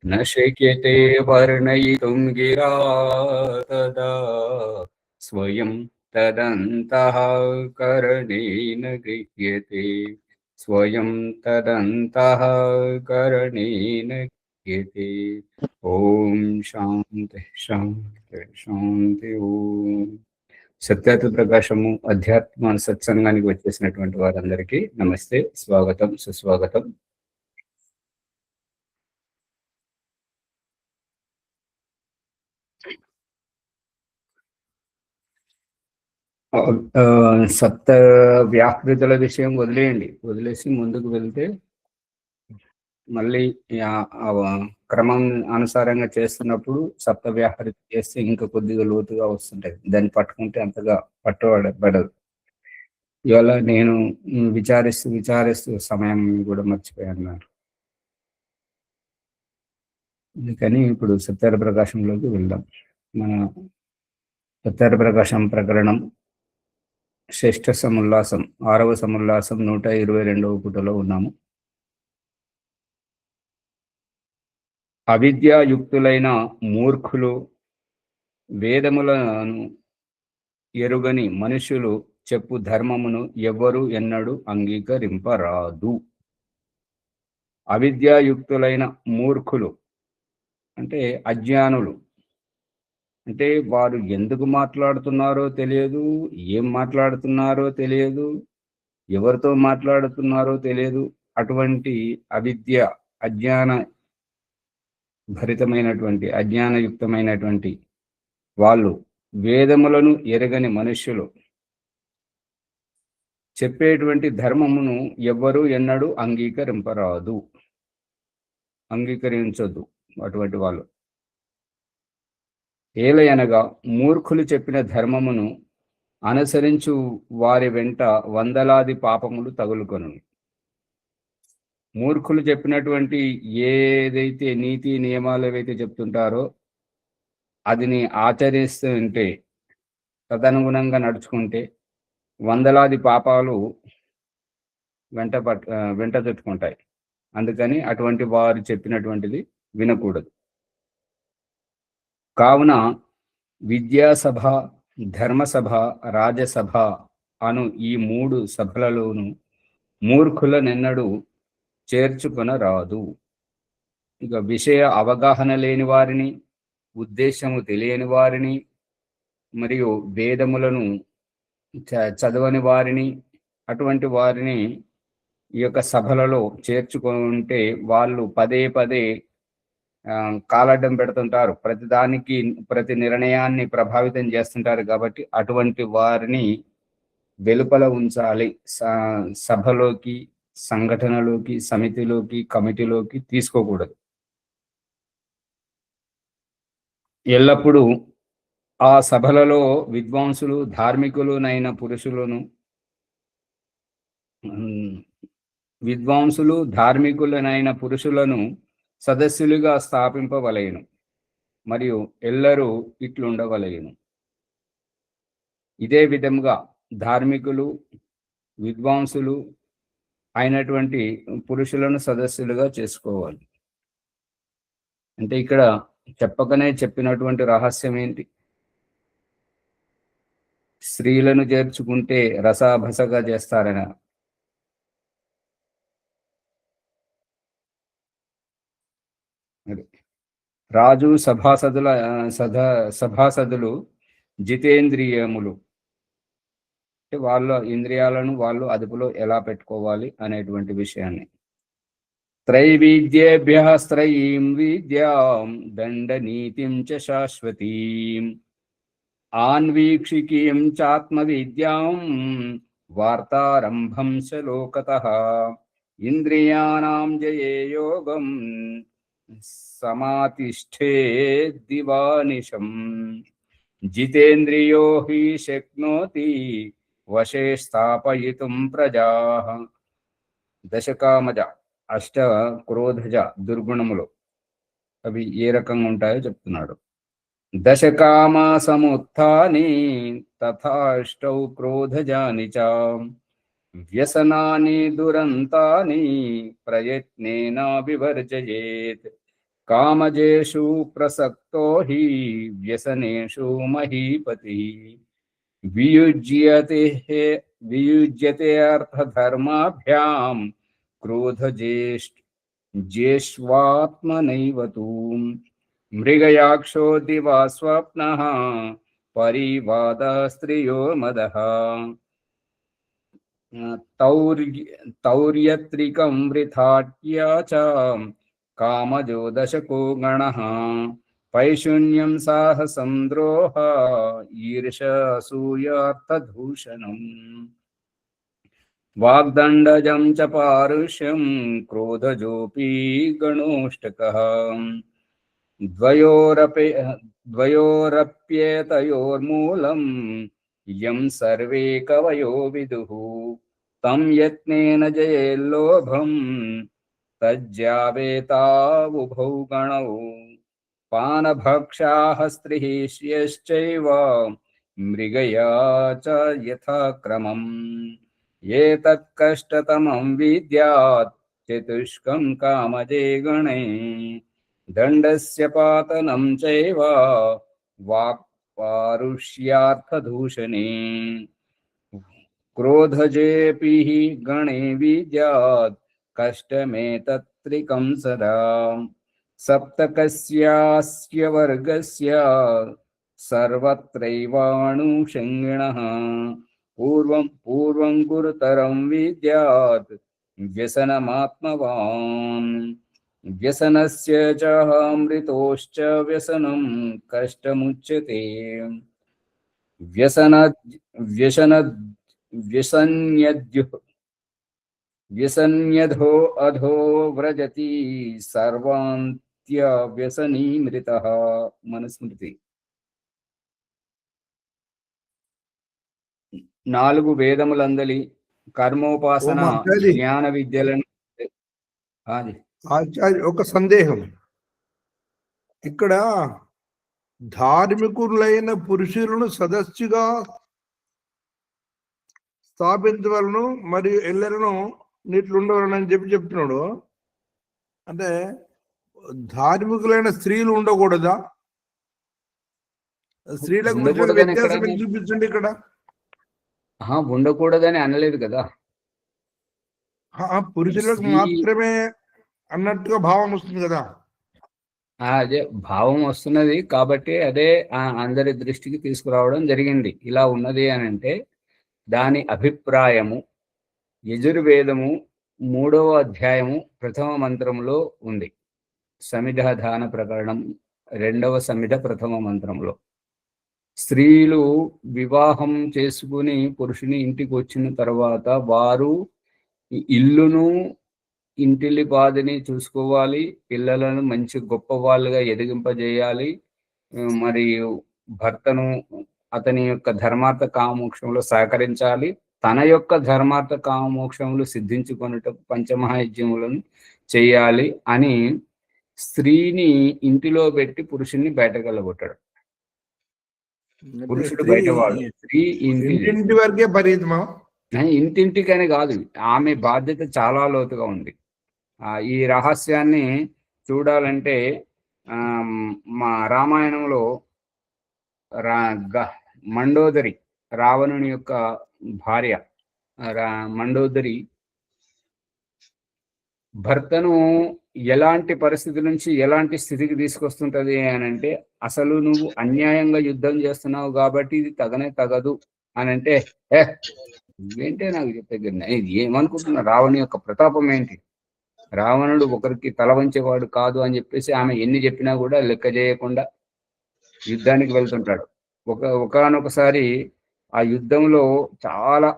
न शक्यते वर्णयितुं गिरा तदा स्वयं तदन्तः करणेन गृह्यते स्वयं तदन्तः करणेन गृह्यते। ओम शांति शांति शांति ఓం. సత్యార్థ ప్రకాశము అధ్యాత్మ సత్సంగానికి వచ్చేసినటువంటి వారందరికీ నమస్తే, స్వాగతం, సుస్వాగతం. సప్త వ్యాహృతుల విషయం వదిలేసి ముందుకు వెళ్తే మళ్ళీ క్రమం అనుసారంగా చేస్తున్నప్పుడు సప్త వ్యాహృతి చేస్తే ఇంకా కొద్దిగా లోతుగా వస్తుంటది. దాన్ని పట్టుకుంటే అంతగా పట్టబడదు. ఇవాళ నేను విచారిస్తూ సమయం కూడా మర్చిపోయాను. అందుకని ఇప్పుడు సత్యార్థ ప్రకాశంలోకి వెళ్దాం. మన సత్యార్థ ప్రకాశం ప్రకరణం శ్రేష్ఠ సముల్లాసం 6వ సముల్లాసం 122వ పుటలో ఉన్నాము. అవిద్యాయుక్తులైన మూర్ఖులు, వేదములను ఎరుగని మనుషులు చెప్పు ధర్మమును ఎవ్వరు ఎన్నడూ అంగీకరింపరాదు. అవిద్యాయుక్తులైన మూర్ఖులు అంటే అజ్ఞానులు, అంటే వారు ఎందుకు మాట్లాడుతున్నారో తెలియదు, ఏం మాట్లాడుతున్నారో తెలియదు, ఎవరితో మాట్లాడుతున్నారో తెలియదు. అటువంటి అజ్ఞాన భరితమైనటువంటి అజ్ఞానయుక్తమైనటువంటి వాళ్ళు, వేదములను ఎరగని మనుష్యులు చెప్పేటువంటి ధర్మమును ఎవ్వరూ ఎన్నడూ అంగీకరించొద్దు అటువంటి వాళ్ళు. ఏలయనగా మూర్ఖులు చెప్పిన ధర్మమును అనుసరించు వారి వెంట వందలాది పాపములు తగులుకొను. మూర్ఖులు చెప్పినటువంటి ఏదైతే నీతి నియమాలు ఏవైతే చెప్తుంటారో అదిని ఆచరిస్తుంటే, తదనుగుణంగా నడుచుకుంటే వందలాది పాపాలు వెంట చుట్టుకుంటాయి. అందుకని అటువంటి వారు చెప్పినటువంటిది వినకూడదు. కావున విద్యాసభ, ధర్మసభ, రాజసభ అను ఈ 3 సభలలోనూ మూర్ఖులనెన్నడూ చేర్చుకొనరాదు. ఇక విషయ అవగాహన లేని వారిని, ఉద్దేశము తెలియని వారిని, మరియు వేదములను చదవని వారిని, అటువంటి వారిని ఈ యొక్క సభలలో చేర్చుకుంటే వాళ్ళు పదే పదే కాలడ్డం పెడుతుంటారు, ప్రతి నిర్ణయాన్ని ప్రభావితం చేస్తుంటారు. కాబట్టి అటువంటి వారిని వెలుపల ఉంచాలి. సభలోకి, సంఘటనలోకి, సమితిలోకి, కమిటీలోకి తీసుకోకూడదు. ఎల్లప్పుడూ ఆ సభలలో విద్వాంసులు, ధార్మికులైన పురుషులను సదస్సులుగా స్థాపింపవలెను, మరియు ఎల్లరూ ఇట్లుండవలెను. ఇదే విధంగా ధార్మికులు, విద్వాంసులు అయినటువంటి పురుషులను సదస్సులుగా చేసుకోవాలి. అంటే ఇక్కడ చెప్పకనే చెప్పినటువంటి రహస్యం ఏంటి? స్త్రీలను చేర్చుకుంటే రసాభసగా చేస్తారన. రాజు సభాసదులు జితేంద్రియములు, వాళ్ళ ఇంద్రియాలను వాళ్ళు అదుపులో ఎలా పెట్టుకోవాలి అనేటువంటి విషయాన్ని. త్రైవిద్యేభ్యః త్రయీం విద్యాం దండనీతిం చ శాశ్వతీం ఆన్వీక్షికీం చాత్మవిద్యాం వార్తారంభం చ లోకతః ఇంద్రియాణాం జయే యోగం సమాతిష్ఠే దివానిశం జితేంద్రియో హి శక్నోతి వశే స్థాపయితుం ప్రజాః. దశకామజ, అష్ట క్రోధజ దుర్గుణములు అవి ఏ రకంగా ఉంటాయో చెప్తున్నాడు. దశకామ సముత్థాని తథాష్టౌ క్రోధజాని చ వ్యసనాని దురంతాని ప్రయత్నేన వివర్జయేత్ కామజేషు ప్రసక్తో హి వ్యసనేషు మహీపతి వియుజ్యతే అర్థధర్మాభ్యాం క్రోధజేష్వాత్మనైవ తు మృగయాక్షో దివా స్వప్నః పరివాద స్త్రియో మదః తౌర్యత్రికం వృథాట్యా చ కామజో దశకో గణః పైశూన్యం సాహసం ద్రోహ ఈర్ష అసూయార్థదూషణం వాగ్దండజం చ పారుష్యం క్రోధజోపి గణోష్టకః ద్వయోరప్యేతయోర్మూలం యం సర్వే కవయో విదుః తం యత్నేన జయేల్లోభం తజ్జావేతావుభౌ గణౌ పానభక్షాః స్త్రీశ్యశ్చైవ మృగయా చ యథాక్రమం ఏతత్ కష్టతమం విద్యాత్ చతుష్కం కామజే గణే దండస్య పాతనం చైవ వాక్పారుష్యార్థదూషణే క్రోధజేపి గణే విద్యాత్ కష్టమేతత్రికం సదా సప్తకస్యాస్య వర్గస్య సర్వత్రైవాణుషంగిణః పూర్వం గురుతరం విద్యాత్ వ్యసనమాత్మవాన్ వ్యసనస్య చ అమృతోశ్చ వ్యసనం కష్టముచ్యతే వ్యసన్యధో అధో వ్రజతి సర్వాంత్య వ్యసనీ మృతః మనుస్మృతి. 4 వేదములందలి కర్మోపాసన జ్ఞాన విద్యలను. ఆచార్య, ఒక సందేహం. ఇక్కడ ధార్మికులైన పురుషులను సదస్సుగా స్థాపించవలను మరియు ఎల్లరను నీటిలో ఉండవలను అని చెప్తున్నాడు. అంటే ధార్మికులైన స్త్రీలు ఉండకూడదా? స్త్రీలకు వ్యత్యాసం చూపించండి. ఇక్కడ ఉండకూడదని అనలేదు కదా, పురుషులకు మాత్రమే అన్నట్టుగా భావం వస్తుంది కదా. అదే భావం వస్తున్నది కాబట్టి అదే అందరి దృష్టికి తీసుకురావడం జరిగింది. ఇలా ఉన్నది అని అంటే దాని అభిప్రాయము యజుర్వేదము 3వ అధ్యాయము 1వ మంత్రంలో ఉంది. సమిధాధాన ప్రకరణం 2వ సమిధ 1వ మంత్రంలో స్త్రీలు వివాహం చేసుకుని పురుషుని ఇంటికి వచ్చిన తర్వాత వారు ఇల్లును ఇంటిల్లిపాదిని చూసుకోవాలి, పిల్లలను మంచి గొప్ప వాళ్ళుగా ఎదిగింపజేయాలి, మరియు భర్తను అతని యొక్క ధర్మార్థ కామోక్షంలో సహకరించాలి, తన యొక్క ధర్మార్థ కామోక్షములు సిద్ధించుకొనుటకు పంచమహాయజ్ఞములను చేయాలి అని స్త్రీని ఇంటిలో పెట్టి పురుషుణ్ణి బయటకు వెళ్ళగొట్టాడు. పురుషుడు బయటవాడు, స్త్రీ ఇంటి వరకే పరిమితమా? ఇంటింటికని కాదు, ఆమె బాధ్యత చాలా లోతుగా ఉంది. ఈ రహస్యాన్ని చూడాలంటే మా రామాయణంలో మండోదరి, రావణుని యొక్క భార్య మండోదరి భర్తను ఎలాంటి పరిస్థితి నుంచి ఎలాంటి స్థితికి తీసుకొస్తుంటది అని అంటే, అసలు నువ్వు అన్యాయంగా యుద్ధం చేస్తున్నావు కాబట్టి ఇది తగదు అని అంటే, ఏంటే నాకు చెప్పేది ఏమనుకుంటున్నా, రావణి యొక్క ప్రతాపం ఏంటి, రావణుడు ఒకరికి తల వంచేవాడు కాదు అని చెప్పేసి ఆమె ఎన్ని చెప్పినా కూడా లెక్క చేయకుండా యుద్ధానికి వెళ్తుంటాడు. ఒకానొకసారి ఆ యుద్ధంలో చాలా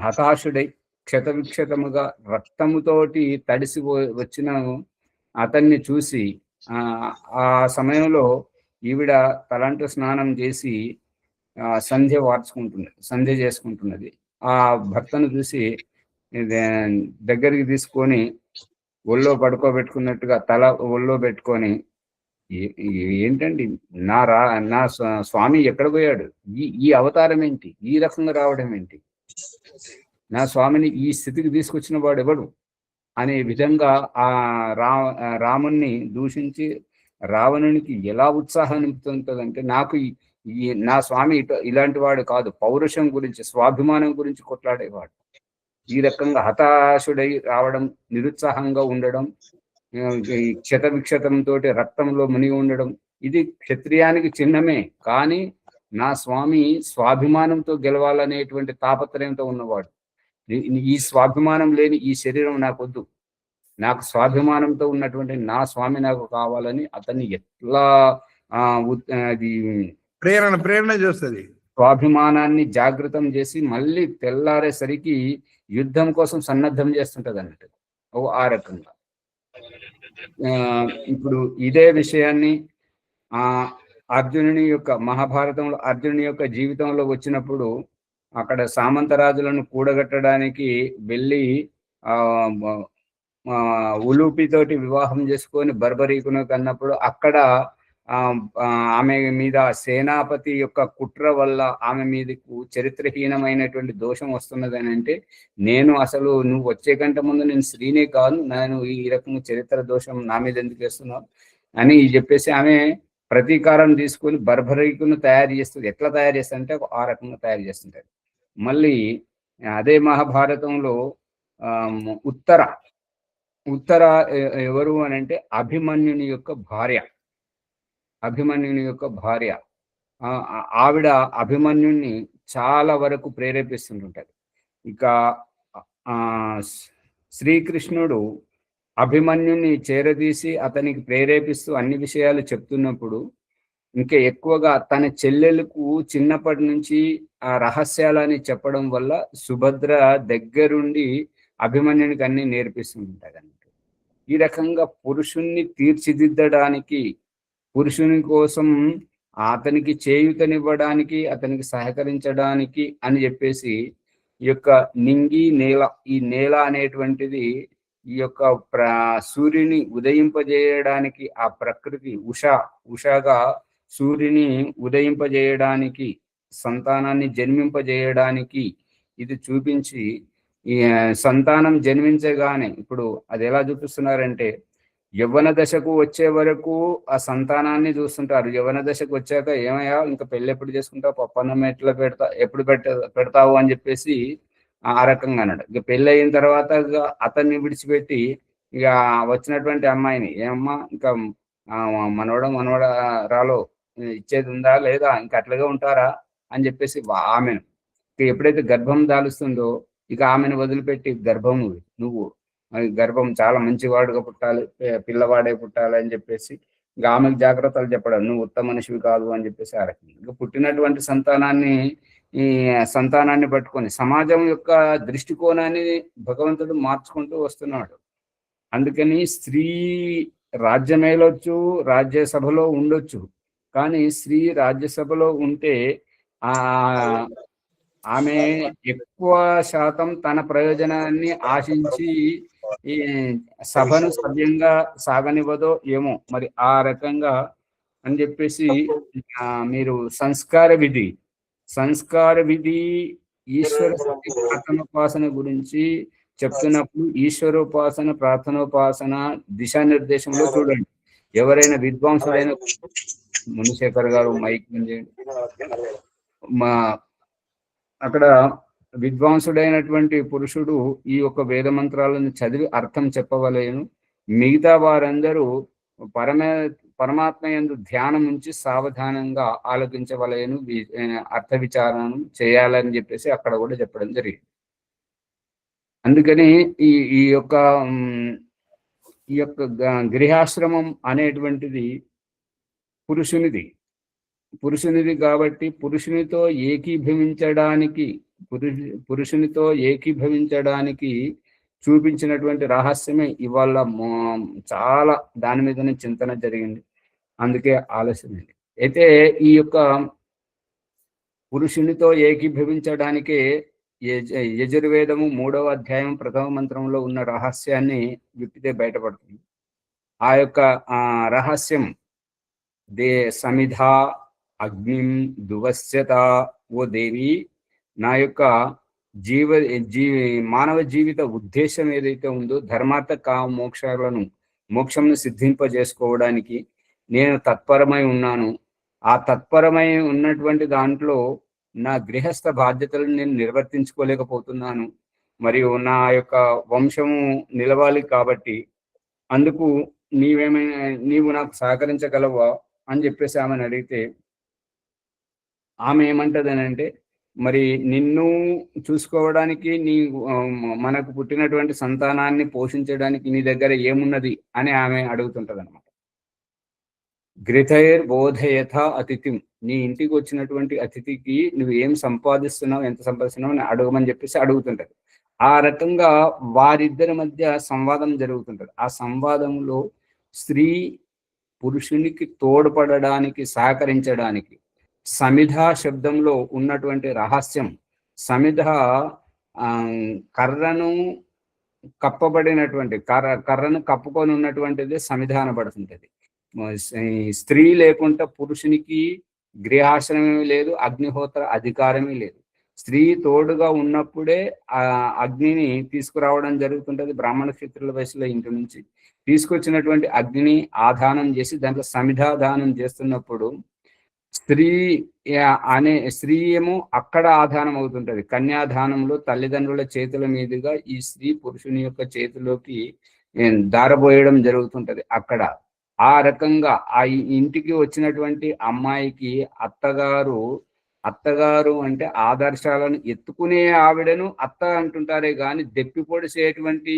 హతాశుడై క్షతవిక్షతముగా రక్తముతోటి తడిసి వచ్చిన అతన్ని చూసి ఆ సమయంలో ఈవిడ తలంటు స్నానం చేసి సంధ్య చేసుకుంటున్నది. ఆ భర్తను చూసి దగ్గరికి తీసుకొని ఒళ్ళో పడుకోబెట్టుకున్నట్టుగా తల ఒళ్ళో పెట్టుకొని, ఏంటండి నా స్వామి ఎక్కడ పోయాడు, ఈ అవతారం ఏంటి, ఈ రకంగా రావడం ఏంటి, నా స్వామిని ఈ స్థితికి తీసుకొచ్చిన వాడు ఎవడు అనే విధంగా ఆ రాముణ్ణి దూషించి రావణునికి ఎలా ఉత్సాహం నింపుతుంటదంటే, నాకు నా స్వామి ఇలాంటి వాడు కాదు, పౌరుషం గురించి స్వాభిమానం గురించి కొట్లాడేవాడు. ఈ రకంగా హతాశుడై రావడం, నిరుత్సాహంగా ఉండడం, క్షత విక్షతంతో రక్తంలో మునిగి ఉండడం, ఇది క్షత్రియానికి చిహ్నమే. కానీ నా స్వామి స్వాభిమానంతో గెలవాలనేటువంటి తాపత్రయంతో ఉన్నవాడు. ఈ స్వాభిమానం లేని ఈ శరీరం నాకొద్దు, నాకు స్వాభిమానంతో ఉన్నటువంటి నా స్వామి నాకు కావాలని అతన్ని ఎట్లా అది ప్రేరణ చేస్తుంది. స్వాభిమానాన్ని జాగృతం చేసి మళ్ళీ తెల్లారేసరికి యుద్ధం కోసం సన్నద్ధం చేస్తుంటది అన్నట్టు. ఆ రకంగా ఇప్పుడు ఇదే విషయాన్ని అర్జునుని యొక్క మహాభారతంలో అర్జునుని యొక్క జీవితంలో వచ్చినప్పుడు అక్కడ సామంతరాజులను కూడగట్టడానికి వెళ్ళి ఉలూపితోటి వివాహం చేసుకొని బర్బరీకును కన్నప్పుడు అక్కడ ఆమె మీద సేనాపతి యొక్క కుట్ర వల్ల ఆమె మీదకు చరిత్రహీనమైనటువంటి దోషం వస్తున్నదని అంటే, నేను అసలు నువ్వు వచ్చే కంటే ముందు నేను స్త్రీనే కాదు, నేను ఈ రకంగా చరిత్ర దోషం నా మీద ఎందుకు వేస్తున్నావు అని చెప్పేసి ఆమె ప్రతీకారం తీసుకొని బర్బరీకును తయారు చేస్తుంది. ఎట్లా తయారు చేస్తుంటే ఆ రకంగా తయారు చేస్తుంటారు. మళ్ళీ అదే మహాభారతంలో ఉత్తర ఎవరు అని అంటే అభిమన్యుని యొక్క భార్య. ఆవిడ అభిమన్యుని చాలా వరకు ప్రేరేపిస్తుంటుంటది. ఇక శ్రీకృష్ణుడు అభిమన్యుని చేరదీసి అతనికి ప్రేరేపిస్తూ అన్ని విషయాలు చెప్తున్నప్పుడు ఇంకా ఎక్కువగా తన చెల్లెలకు చిన్నప్పటి నుంచి ఆ రహస్యాలని చెప్పడం వల్ల సుభద్ర దగ్గరుండి అభిమన్యునికి అన్ని నేర్పిస్తుంటాడు అన్నట్టు. ఈ రకంగా పురుషుణ్ణి తీర్చిదిద్దడానికి, పురుషుని కోసం అతనికి చేయూతనివ్వడానికి, అతనికి సహకరించడానికి అని చెప్పేసి ఈ యొక్క నింగి నేల, ఈ నేల అనేటువంటిది ఈ యొక్క సూర్యుని ఉదయింపజేయడానికి, ఆ ప్రకృతి ఉషాగా సూర్యుని ఉదయింపజేయడానికి, సంతానాన్ని జన్మింపజేయడానికి ఇది చూపించి, ఈ సంతానం జన్మించగానే ఇప్పుడు అది ఎలా చూపిస్తున్నారంటే, యవ్వన దశకు వచ్చే వరకు ఆ సంతానాన్ని చూస్తుంటారు. యవ్వన దశకు వచ్చాక ఏమయ్యా ఇంకా పెళ్ళి ఎప్పుడు చేసుకుంటావు, పప్పన్నం ఎప్పుడు పెడతావు అని చెప్పేసి ఆ రకంగా అన్నాడు. ఇక పెళ్ళి అయిన తర్వాత అతన్ని విడిచిపెట్టి ఇక వచ్చినటువంటి అమ్మాయిని, ఏమమ్మా ఇంకా మనవడ రాలో ఇచ్చేది ఉందా లేదా, ఇంకా అట్లాగే ఉంటారా అని చెప్పేసి ఆమెను ఎప్పుడైతే గర్భం దాలుస్తుందో ఇక ఆమెను వదిలిపెట్టి నువ్వు గర్భం చాలా మంచివాడుగా పుట్టాలి, పిల్లవాడే పుట్టాలి అని చెప్పేసి ఇంకా ఆమెకు జాగ్రత్తలు చెప్పడం, నువ్వు ఉత్తమ మనిషివి కాదు అని చెప్పేసి ఆ రకంగా ఇంకా పుట్టినటువంటి సంతానాన్ని పట్టుకొని సమాజం యొక్క దృష్టికోణాన్ని భగవంతుడు మార్చుకుంటూ వస్తున్నాడు. అందుకని స్త్రీ రాజ్యమేలొచ్చు, రాజ్యసభలో ఉండొచ్చు, కానీ స్త్రీ రాజ్యసభలో ఉంటే ఆమె ఎక్కువ శాతం తన ప్రయోజనాన్ని ఆశించి ఈ సభను సవ్యంగా సాగనివ్వదో ఏమో మరి ఆ రకంగా అని చెప్పేసి మీరు సంస్కార విధి ఈశ్వర ప్రార్థనోపాసన గురించి చెప్తున్నప్పుడు ఈశ్వరోపాసన ప్రార్థనోపాసన దిశానిర్దేశంలో చూడండి. ఎవరైనా విద్వాంసుడైన మునిశేఖర్ గారు మైక్ అక్కడ విద్వాంసుడైనటువంటి పురుషుడు ఈ యొక్క వేద మంత్రాలను చదివి అర్థం చెప్పవలేను, మిగతా వారందరూ పరమాత్మ యందు ధ్యానం నుంచి సావధానంగా ఆలోచించవలేను, అర్థ విచారణం చేయాలని చెప్పేసి అక్కడ కూడా చెప్పడం జరిగింది. అందుకని ఈ యొక్క గృహాశ్రమం అనేటువంటిది పురుషునిది కాబట్టి పురుషునితో ఏకీభవించడానికి చూపించినటువంటి రహస్యమే ఇవాళ చాలా దాని మీదనే చింతన జరిగింది. అందుకే ఆలస్యమైంది. అయితే ఈ యొక్క పురుషునితో ఏకీభవించడానికే యజుర్వేదము 3వ అధ్యాయం 1వ మంత్రంలో ఉన్న రహస్యాన్ని విప్పితే బయటపడుతుంది. ఆ యొక్క రహస్యం సమిధా అగ్నిం దువస్యత, ఓ దేవి నా యొక్క జీ మానవ జీవిత ఉద్దేశం ఏదైతే ఉందో ధర్మార్థ కామ మోక్షాలను మోక్షంను సిద్ధింపజేసుకోవడానికి నేను తత్పరమై ఉన్నాను. ఆ తత్పరమై ఉన్నటువంటి దాంట్లో నా గృహస్థ బాధ్యతలను నేను నిర్వర్తించుకోలేకపోతున్నాను. మరియు నా యొక్క వంశము నిలవాలి కాబట్టి అందుకు నీవు నాకు సహకరించగలవా అని చెప్పేసి ఆమెను అడిగితే ఆమె ఏమంటదనంటే, మరి నిన్ను చూసుకోవడానికి మనకు పుట్టినటువంటి సంతానాన్ని పోషించడానికి నీ దగ్గర ఏమున్నది అని ఆమె అడుగుతుంటది అనమాట. గృహైర్ బోధయథ అతిథిం, నీ ఇంటికి వచ్చినటువంటి అతిథికి నువ్వు ఏం సంపాదిస్తున్నావు, ఎంత సంపాదిస్తున్నావు అని అడగమని చెప్పేసి అడుగుతుంటది. ఆ రకంగా వారిద్దరి మధ్య సంవాదం జరుగుతుంటది. ఆ సంవాదంలో స్త్రీ పురుషునికి తోడ్పడడానికి, సహకరించడానికి సమిధ శబ్దంలో ఉన్నటువంటి రహస్యం, సమిధ కర్రను కప్పబడినటువంటి కర్రను కప్పుకొని ఉన్నటువంటిది సమిధ అనబడుతుంటది. స్త్రీ లేకుండా పురుషునికి గృహాశ్రమమే లేదు, అగ్నిహోత్ర అధికారమే లేదు. స్త్రీ తోడుగా ఉన్నప్పుడే ఆ అగ్నిని తీసుకురావడం జరుగుతుంటది. బ్రాహ్మణ క్షత్రుల వయసులో ఇంటి నుంచి తీసుకొచ్చినటువంటి అగ్నిని ఆధానం చేసి దాంట్లో సమిధాదానం చేస్తున్నప్పుడు స్త్రీ ఏమో అక్కడ ఆధానం అవుతుంటది. కన్యాదానంలో తల్లిదండ్రుల చేతుల మీదుగా ఈ స్త్రీ పురుషుని యొక్క చేతిలోకి దారబోయడం జరుగుతుంటది. అక్కడ ఆ రకంగా ఆ ఇంటికి వచ్చినటువంటి అమ్మాయికి అత్తగారు అంటే ఆదర్శాలను ఎత్తుకునే ఆవిడను అత్త అంటుంటారే గాని దెప్పి పొడిసేటువంటి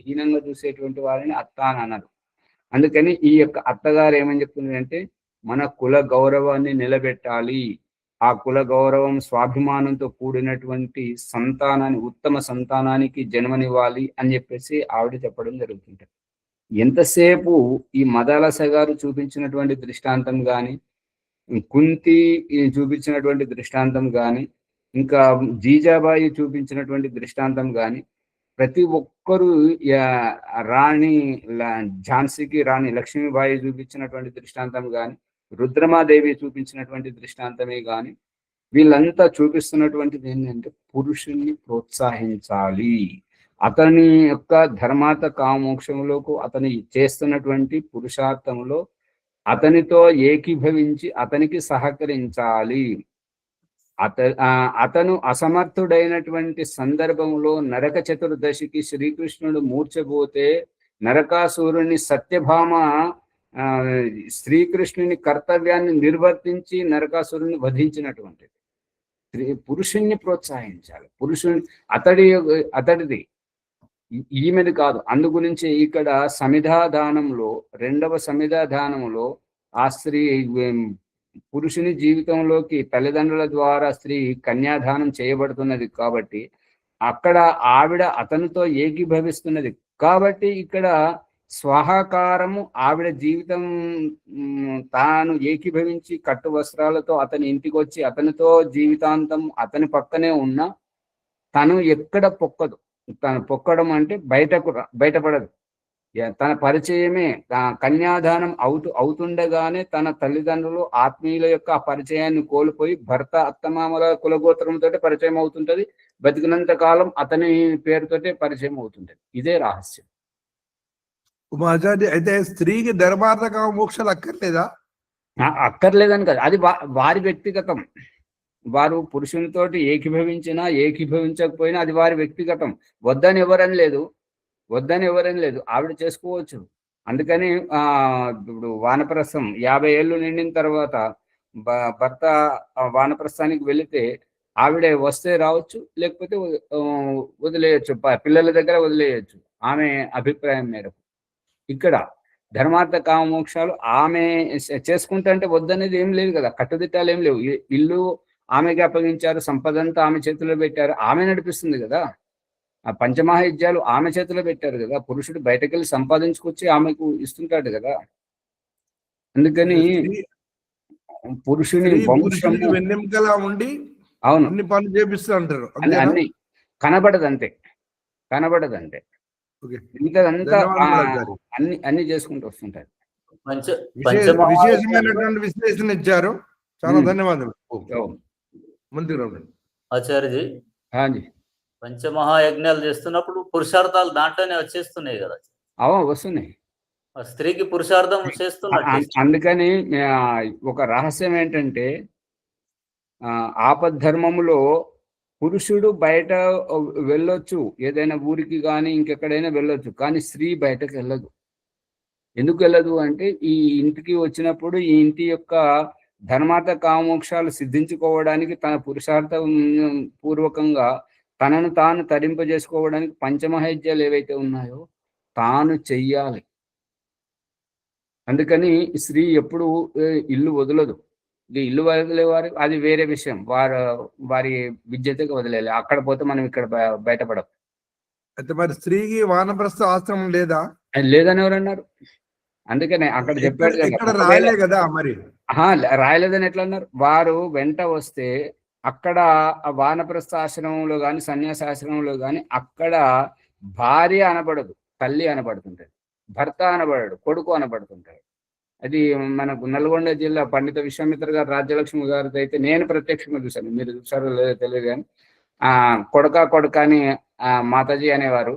హీనంగా చూసేటువంటి వారిని అత్త అని అన్నారు. అందుకని ఈ యొక్క అత్తగారు ఏమని చెప్తుంది అంటే, మన కుల గౌరవాన్ని నిలబెట్టాలి, ఆ కుల గౌరవం స్వాభిమానంతో కూడినటువంటి సంతానాన్ని, ఉత్తమ సంతానానికి జన్మనివ్వాలి అని చెప్పేసి ఆవిడ చెప్పడం జరుగుతుంటది. ఎంతసేపు ఈ మదాలస గారు చూపించినటువంటి దృష్టాంతం కానీ, కుంతి చూపించినటువంటి దృష్టాంతం కానీ, ఇంకా జీజాబాయి చూపించినటువంటి దృష్టాంతం కానీ, ప్రతి ఒక్కరూ ఝాన్సీకి రాణి లక్ష్మీబాయి చూపించినటువంటి దృష్టాంతం కానీ, రుద్రమాదేవి చూపించినటువంటి దృష్టాంతమే కానీ, వీళ్ళంతా చూపిస్తున్నటువంటిది ఏంటంటే పురుషుణ్ణి ప్రోత్సహించాలి. అతని యొక్క ధర్మార్థ కామోక్షములకు అతని చేస్తున్నటువంటి పురుషార్థంలో అతనితో ఏకీభవించి అతనికి సహకరించాలి. అతను అసమర్థుడైనటువంటి సందర్భంలో నరక చతుర్దశికి శ్రీకృష్ణుడు మూర్చబోతే నరకాసురుని సత్యభామ శ్రీకృష్ణుని కర్తవ్యాన్ని నిర్వర్తించి నరకాసురుని వధించినటువంటిది. పురుషుణ్ణి ప్రోత్సహించాలి. అతడిది, ఈమెది కాదు. అందుగురించి ఇక్కడ సమిధాదానంలో, రెండవ సమిధాదానంలో ఆ స్త్రీ పురుషుని జీవితంలోకి తల్లిదండ్రుల ద్వారా స్త్రీ కన్యాదానం చేయబడుతున్నది కాబట్టి అక్కడ ఆవిడ అతనితో ఏకీభవిస్తున్నది కాబట్టి ఇక్కడ స్వాహాకారము ఆవిడ జీవితం తాను ఏకీభవించి కట్టు వస్త్రాలతో అతని ఇంటికి వచ్చి అతనితో జీవితాంతం అతని పక్కనే ఉన్న తను ఎక్కడ పొక్కదు. తను పొక్కడం అంటే బయటపడదు. తన పరిచయమే కన్యాదానం అవుతుండగానే తన తల్లిదండ్రులు ఆత్మీయుల యొక్క ఆ పరిచయాన్ని కోల్పోయి భర్త అత్తమామల కులగోత్రంతో పరిచయం అవుతుంటది. బతికినంత కాలం అతని పేరుతోటే పరిచయం అవుతుంటది. ఇదే రహస్యం. ఉమాచార్య, అయితే స్త్రీకి ధర్మార్థ కామ మోక్షాలు అక్కర్లేదా? అక్కర్లేదని కాదు, అది వారి వ్యక్తిగతం. వారు పురుషునితోటి ఏకీభవించినా ఏకీభవించకపోయినా అది వారి వ్యక్తిగతం. వద్దని ఎవరని లేదు, ఆవిడ చేసుకోవచ్చు. అందుకని ఇప్పుడు వానప్రస్థం 50 ఏళ్ళు నిండిన తర్వాత భర్త వానప్రస్థానికి వెళితే ఆవిడ వస్తే రావచ్చు, లేకపోతే వదిలేయచ్చు, పిల్లల దగ్గర వదిలేయచ్చు, ఆమె అభిప్రాయం మేరకు. ఇక్కడ ధర్మార్థ కామ మోక్షాలు ఆమె చేసుకుంటా అంటే వద్దనేది ఏం లేదు కదా, కట్టుదిట్టాలు ఏం లేవు. ఇల్లు ఆమెకి అప్పగించారు, సంపదంతా ఆమె చేతిలో పెట్టారు, ఆమె నడిపిస్తుంది కదా. ఆ పంచమహాయజ్ఞాలు ఆమె చేతిలో పెట్టారు కదా. పురుషుడు బయటకెళ్ళి సంపాదించుకొచ్చి ఆమెకు ఇస్తుంటాడు కదా. అందుకని పురుషుని వంశము వెన్నెముకలా ఉండి అవును అన్ని పనులు చేపిస్తూ అంటారు. అన్ని కనబడదంతే. మిగతాదంతా అన్ని చేసుకుంటూ వస్తుంటారు. విశేషమైనటువంటి విశ్లేషణ ఇచ్చారు. చాలా ధన్యవాదాలు. आचार्य जी, हाँ जी, పంచమహాయజ్ఞాలు చేస్తున్నప్పుడు పురుషార్థాలు దాంట్లోనే వచ్చేస్తున్నాయి కదా. వస్తున్నాయి. స్త్రీకి పురుషార్థం చేస్తున్నట్టు. అందుకని ఒక రహస్యం ఏంటంటే ఆపద్ధర్మములో పురుషుడు బయట వెళ్ళొచ్చు, ఏదైనా ఊరికి కానీ ఇంకెక్కడైనా వెళ్ళొచ్చు, కానీ స్త్రీ బయటకు వెళ్ళదు. ఎందుకు వెళ్ళదు అంటే ఈ ఇంటికి వచ్చినప్పుడు ఈ ఇంటి యొక్క ధర్మార్థ కామోక్షాలు సిద్ధించుకోవడానికి తన పురుషార్థ పూర్వకంగా తనను తాను తరింపజేసుకోవడానికి పంచమహైజ్యాలు ఏవైతే ఉన్నాయో తాను చెయ్యాలి. అందుకని స్త్రీ ఎప్పుడు ఇల్లు వదలదు. ఇల్లు వదిలేవారు అది వేరే విషయం, వారి విద్యతకు వదిలేయాలి. అక్కడ పోతే మనం ఇక్కడ బయటపడం. అయితే మరి స్త్రీకి వానప్రస్థ ఆశ్రమం లేదా? లేదని ఎవరన్నారు? అందుకనే అక్కడ చెప్పాడు రాయలే కదా. మరి రాయలేదని ఎట్లా అన్నారు? వారు వెంట వస్తే అక్కడ వానప్రస్థ ఆశ్రమంలో కానీ సన్యాసాశ్రమంలో కానీ అక్కడ భార్య అనబడదు, తల్లి అనబడుతుంటది, భర్త అనబడడు, కొడుకు అనబడుతుంటాడు. అది మనకు నల్గొండ జిల్లా పండిత విశ్వామిత్ర గారు రాజ్యలక్ష్మి గారిది అయితే నేను ప్రత్యక్షంగా చూశాను, మీరు చూసారో లేదో తెలియదు కానీ కొడుక అని మాతాజీ అనేవారు,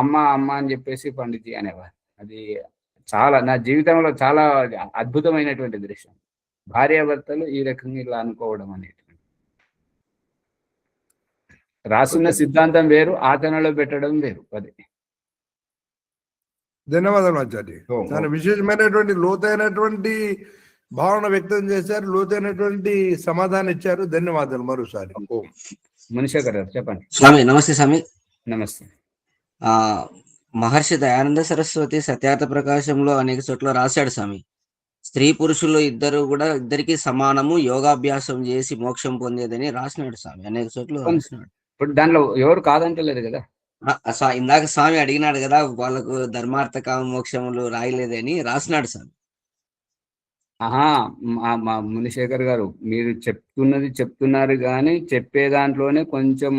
అమ్మ అమ్మ అని చెప్పేసి పండితీ అనేవారు. అది చాలా నా జీవితంలో చాలా అద్భుతమైనటువంటి దృశ్యం. భార్యాభర్తలు ఈ రకంగా ఇలా అనుకోవడం అనేటువంటి రాసున్న సిద్ధాంతం వేరు, ఆచరణలో పెట్టడం వేరు. అది ధన్యవాదాలు ఆచార్య. దాని విశేషమైనటువంటి లోతైనటువంటి భావన వ్యక్తం చేశారు, లోతైనటువంటి సమాధానం ఇచ్చారు. ధన్యవాదాలు మరోసారి. మునిశేఖర్ గారు చెప్పండి. స్వామి నమస్తే. స్వామి నమస్తే. మహర్షి దయానంద సరస్వతి సత్యార్థ ప్రకాశంలో అనేక చోట్ల రాశాడు స్వామి, స్త్రీ పురుషులు ఇద్దరికి సమానము, యోగాభ్యాసం చేసి మోక్షం పొందేదని రాసినాడు స్వామి, అనేక చోట్ల రాసినాడు. ఇప్పుడు దానిలో ఎవరు కాదంటలేదు కదా. ఇందాక స్వామి అడిగినాడు కదా, వాళ్ళకు ధర్మార్థ కామ మోక్షములు రాయలేదని రాసినాడు స్వామి. మా మునిశేఖర్ గారు మీరు చెప్తున్నారు కానీ చెప్పే దాంట్లోనే కొంచెం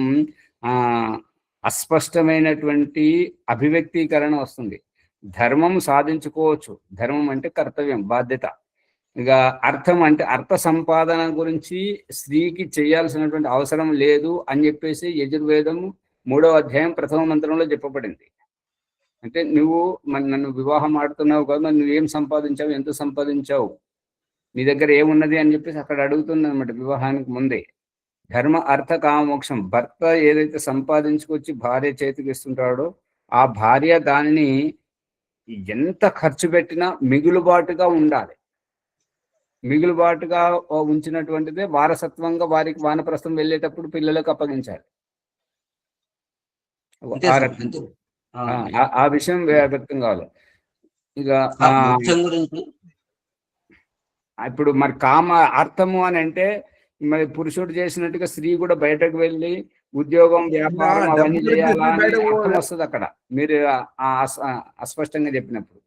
అస్పష్టమైనటువంటి అభివ్యక్తీకరణ వస్తుంది. ధర్మం సాధించుకోవచ్చు, ధర్మం అంటే కర్తవ్యం, బాధ్యత. ఇక అర్థం అంటే అర్థ సంపాదన గురించి స్త్రీకి చేయాల్సినటువంటి అవసరం లేదు అని చెప్పేసి యజుర్వేదము 3వ అధ్యాయం 1వ మంత్రంలో చెప్పబడింది. అంటే నువ్వు నన్ను వివాహం ఆడుతున్నావు కదా, మరి నువ్వేం సంపాదించావు, ఎంత సంపాదించావు, నీ దగ్గర ఏమున్నది అని చెప్పేసి అక్కడ అడుగుతుంది అనమాట వివాహానికి ముందే. ధర్మ అర్థ కామోక్షం, భర్త ఏదైతే సంపాదించుకొచ్చి భార్య చేతికి ఇస్తుంటాడో ఆ భార్య దానిని ఎంత ఖర్చు పెట్టినా మిగులుబాటుగా ఉండాలి. మిగులుబాటుగా ఉంచినటువంటిదే వారసత్వంగా వారికి వానప్రస్థం వెళ్ళేటప్పుడు పిల్లలకు అప్పగించాలి. ఆ విషయం వ్యక్తం కావాలి. ఇక ఇప్పుడు మరి కామ అర్థము అని అంటే మరి పురుషుడు చేసినట్టుగా స్త్రీ కూడా బయటకు వెళ్ళి ఉద్యోగం వ్యాపారం అవన్నీ చేయాలని అర్థం వస్తుంది అక్కడ మీరు అస్పష్టంగా చెప్పినప్పుడు.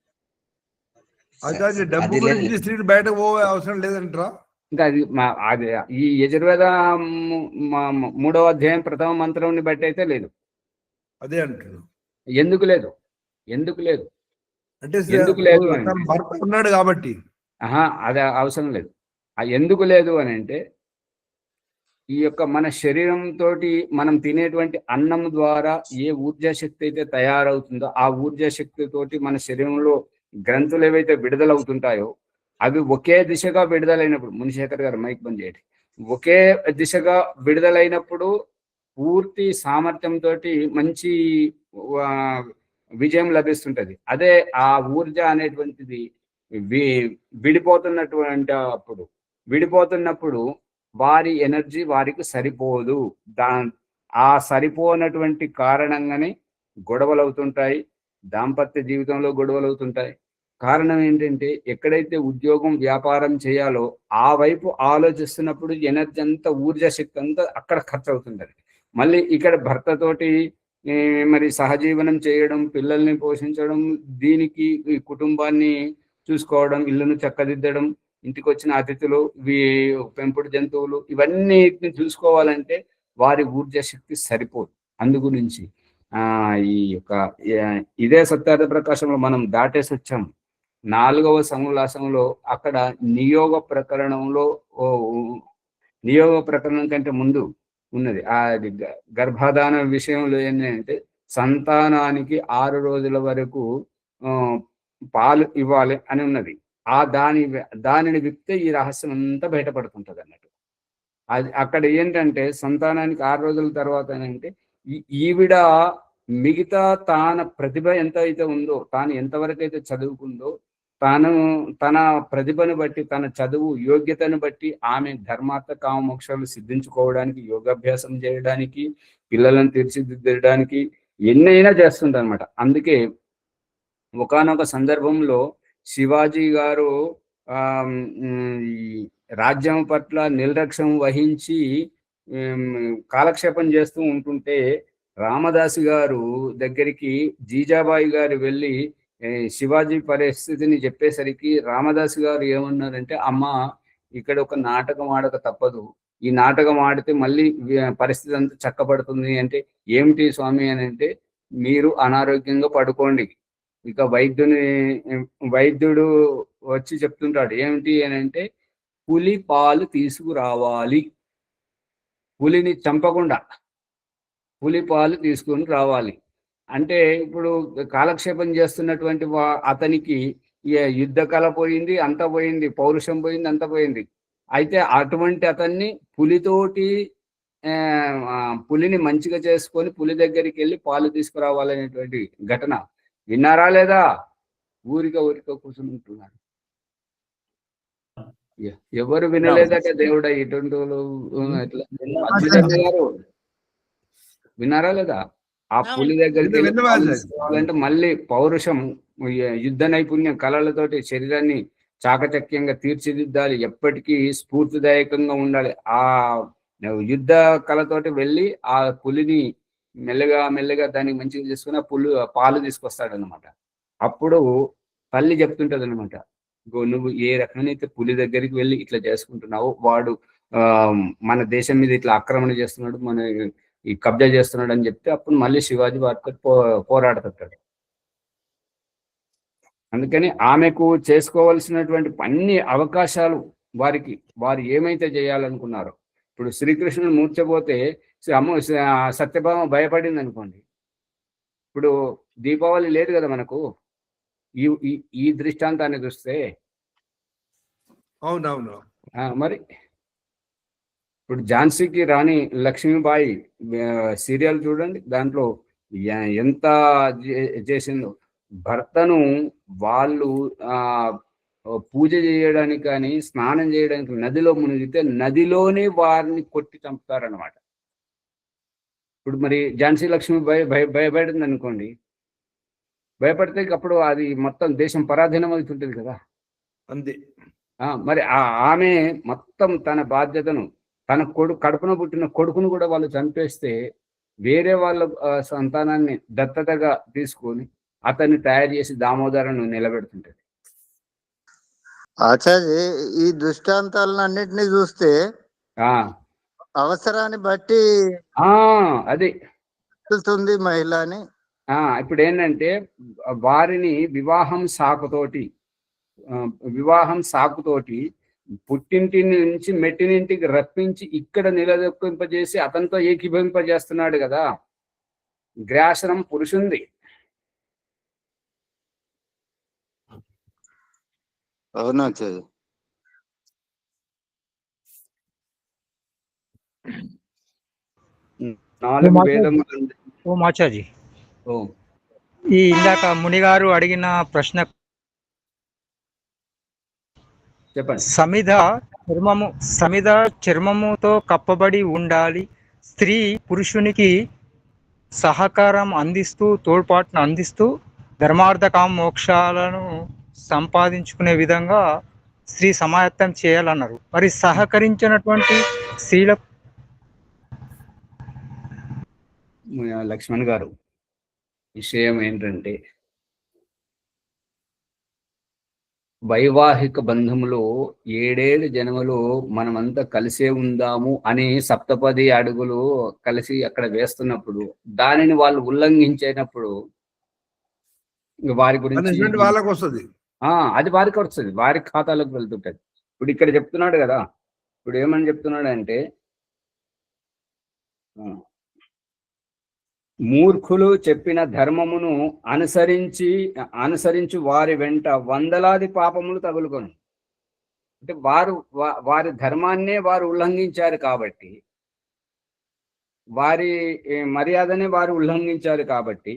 బయటకు పోయే అవసరం లేదంటారా? ఇంకా అది ఈ యజుర్వేద 3వ అధ్యాయం 1వ మంత్రం బట్టి అయితే లేదు. అదే అంటారు. ఎందుకు లేదు అంటే భర్త ఉన్నాడు కాబట్టి అది అవసరం లేదు. ఎందుకు లేదు అని అంటే ఈ యొక్క మన శరీరంతో మనం తినేటువంటి అన్నం ద్వారా ఏ ఊర్జా శక్తి అయితే తయారవుతుందో ఆ ఊర్జా శక్తితోటి మన శరీరంలో గ్రంథులు ఏవైతే విడుదలవుతుంటాయో అవి ఒకే దిశగా విడుదలైనప్పుడు, మునిశేఖర్ గారు మైక్ బంద్ చేయండి, ఒకే దిశగా విడుదలైనప్పుడు పూర్తి సామర్థ్యంతో మంచి విజయం లభిస్తుంటది. అదే ఆ ఊర్జ అనేటువంటిది విడిపోతున్నప్పుడు వారి ఎనర్జీ వారికి సరిపోదు. ఆ సరిపోనటువంటి కారణంగానే గొడవలు అవుతుంటాయి, దాంపత్య జీవితంలో గొడవలు అవుతుంటాయి. కారణం ఏంటంటే ఎక్కడైతే ఉద్యోగం వ్యాపారం చేయాలో ఆ వైపు ఆలోచిస్తున్నప్పుడు ఎనర్జీ అంతా ఊర్జా శక్తి అంతా అక్కడ ఖర్చు అవుతుంటది. మళ్ళీ ఇక్కడ భర్తతోటి మరి సహజీవనం చేయడం, పిల్లల్ని పోషించడం, దీనికి కుటుంబాన్ని చూసుకోవడం, ఇల్లును చక్కదిద్దడం, ఇంటికి వచ్చిన అతిథులు, పెంపుడు జంతువులు, ఇవన్నీ చూసుకోవాలంటే వారి ఊర్జా శక్తి సరిపోదు. అందుగురించి ఈ యొక్క ఇదే సత్యార్థ ప్రకాశంలో మనం దాటేసి వచ్చాం. 4వ సముల్లాసంలో అక్కడ నియోగ ప్రకరణం కంటే ముందు ఉన్నది. అది గర్భధాన విషయంలో ఏంటంటే సంతానానికి 6 రోజుల వరకు పాలు ఇవ్వాలి అని ఉన్నది. దానిని విప్తే ఈ రహస్యం అంతా బయటపడుతుంటది అన్నట్టు. అది అక్కడ ఏంటంటే సంతానానికి 6 రోజుల తర్వాత ఏంటంటే ఈవిడ మిగతా ప్రతిభ ఎంత అయితే ఉందో, తాను ఎంతవరకు అయితే చదువుకుందో, తన ప్రతిభను బట్టి, తన చదువు యోగ్యతను బట్టి ఆమె ధర్మార్థ కామమోక్షాలు సిద్ధించుకోవడానికి, యోగాభ్యాసం చేయడానికి, పిల్లలను తీర్చిదిద్దడానికి ఎన్నైనా చేస్తుంది అనమాట. అందుకే ఒకానొక సందర్భంలో శివాజీ గారు రాజ్యం పట్ల నిర్లక్ష్యం వహించి కాలక్షేపం చేస్తూ ఉంటుంటే రామదాసు గారు దగ్గరికి జీజాబాయి గారు వెళ్ళి శివాజీ పరిస్థితిని చెప్పేసరికి రామదాసు గారు ఏమన్నారంటే, అమ్మ ఇక్కడ ఒక నాటకం ఆడక తప్పదు, ఈ నాటకం ఆడితే మళ్ళీ పరిస్థితి అంతా చక్కబడుతుంది అంటే, ఏమిటి స్వామి అని అంటే, మీరు అనారోగ్యంగా పడుకోండి, ఇక వైద్యుడు వచ్చి చెప్తుంటాడు ఏమిటి అని అంటే, పులి పాలు తీసుకురావాలి, పులిని చంపకుండా పులి పాలు తీసుకుని రావాలి అంటే, ఇప్పుడు కాలక్షేపం చేస్తున్నటువంటి అతనికి యుద్ధ కళ పోయింది, అంత పోయింది, పౌరుషం పోయింది, అంత పోయింది. అయితే అటువంటి అతన్ని పులిని మంచిగా చేసుకొని పులి దగ్గరికి వెళ్ళి పాలు తీసుకురావాలనేటువంటి ఘటన విన్నారా లేదా? ఊరిక కూర్చుంటున్నారు. ఎవరు వినలేదట దేవుడా ఇటువంటి గారు, విన్నారా లేదా? ఆ పులి దగ్గరికి వెళ్ళాలంటే మళ్ళీ పౌరుషం, యుద్ధ నైపుణ్యం, కళలతోటి శరీరాన్ని చాకచక్యంగా తీర్చిదిద్దాలి, ఎప్పటికీ స్ఫూర్తిదాయకంగా ఉండాలి. ఆ యుద్ధ కళతోటి వెళ్ళి ఆ పులిని మెల్లగా దానికి మంచిగా చేసుకుని ఆ పాలు తీసుకొస్తాడు అనమాట. అప్పుడు తల్లి చెప్తుంటది అనమాట, నువ్వు ఏ రకమైతే పులి దగ్గరికి వెళ్ళి ఇట్లా చేసుకుంటున్నావు, వాడు మన దేశం మీద ఇట్లా ఆక్రమణ చేస్తున్నాడు, మన ఈ కబ్జా చేస్తున్నాడు అని చెప్తే అప్పుడు మళ్ళీ శివాజీ వారితో పోరాడుతాడు. అందుకని ఆమెకు చేసుకోవాల్సినటువంటి అన్ని అవకాశాలు వారు ఏమైతే చేయాలనుకున్నారో, ఇప్పుడు శ్రీకృష్ణుడు మూర్చపోతే సత్యభామ భయపడింది అనుకోండి, ఇప్పుడు దీపావళి లేదు కదా మనకు, ఈ దృష్టాంతాన్ని చూస్తే. అవునవును. మరి ఇప్పుడు ఝాన్సీకి రాణి లక్ష్మీబాయి సీరియల్ చూడండి, దాంట్లో ఎంత చేసిందో. భర్తను వాళ్ళు పూజ చేయడానికి కానీ స్నానం చేయడానికి నదిలో మునిగితే నదిలోనే వారిని కొట్టి చంపుతారనమాట. ఇప్పుడు మరి ఝాన్సీ లక్ష్మీబాయి భయపడింది అనుకోండి, భయపడితే అప్పుడు అది మొత్తం దేశం పరాధీనం అవుతుంటుంది కదా. అంతే. మరి ఆమె మొత్తం తన బాధ్యతను, తన కడుపున పుట్టిన కొడుకును కూడా వాళ్ళు చంపేస్తే వేరే వాళ్ళ సంతానాన్ని దత్తతగా తీసుకొని అతన్ని తయారు చేసి దామోదరను నిలబెడుతుంటది. ఆచార్య, ఈ దృష్టాంతాలన్నింటినీ చూస్తే అవసరాన్ని బట్టి అది వెళ్తుంది మహిళ అని. ఇప్పుడు ఏంటంటే వారిని వివాహం సాకుతోటి పుట్టింటి నుంచి మెట్టినింటికి రప్పించి ఇక్కడ నిలదొక్కింపజేసి అతనితో ఏకీభవింపజేస్తున్నాడు కదా. గ్రాసనం పురుషుంది. అవునా? 4 వేదములు. ఓ మాచాజీ, ఈ ఇందాక మునిగారు అడిగిన ప్రశ్న చెప్పండి. సమిధ చర్మముతో కప్పబడి ఉండాలి, స్త్రీ పురుషునికి సహకారం అందిస్తూ తోడ్పాటును అందిస్తూ ధర్మార్థ కామ మోక్షాలను సంపాదించుకునే విధంగా స్త్రీ సమాయత్తం చేయాలన్నారు. మరి సహకరించినటువంటి స్త్రీల లక్ష్మణ్ గారు, విషయం ఏంటంటే వైవాహిక బంధములో 7 జన్మలు మనమంతా కలిసే ఉందాము అని సప్తపది అడుగులు కలిసి అక్కడ వేస్తున్నప్పుడు దానిని వాళ్ళు ఉల్లంఘించేటప్పుడు వారి గురించి వాళ్ళకి వస్తుంది, అది వారికి వస్తుంది, వారి ఖాతాలోకి వెళ్తుంటది. ఇప్పుడు ఇక్కడ చెప్తున్నాడు కదా, ఇప్పుడు ఏమని చెప్తున్నాడు అంటే మూర్ఖులు చెప్పిన ధర్మమును అనుసరించి వారి వెంట వందలాది పాపములు తగులుకొని, అంటే వారి ధర్మాన్నే వారు ఉల్లంఘించారు కాబట్టి, వారి మర్యాదనే వారు ఉల్లంఘించారు కాబట్టి,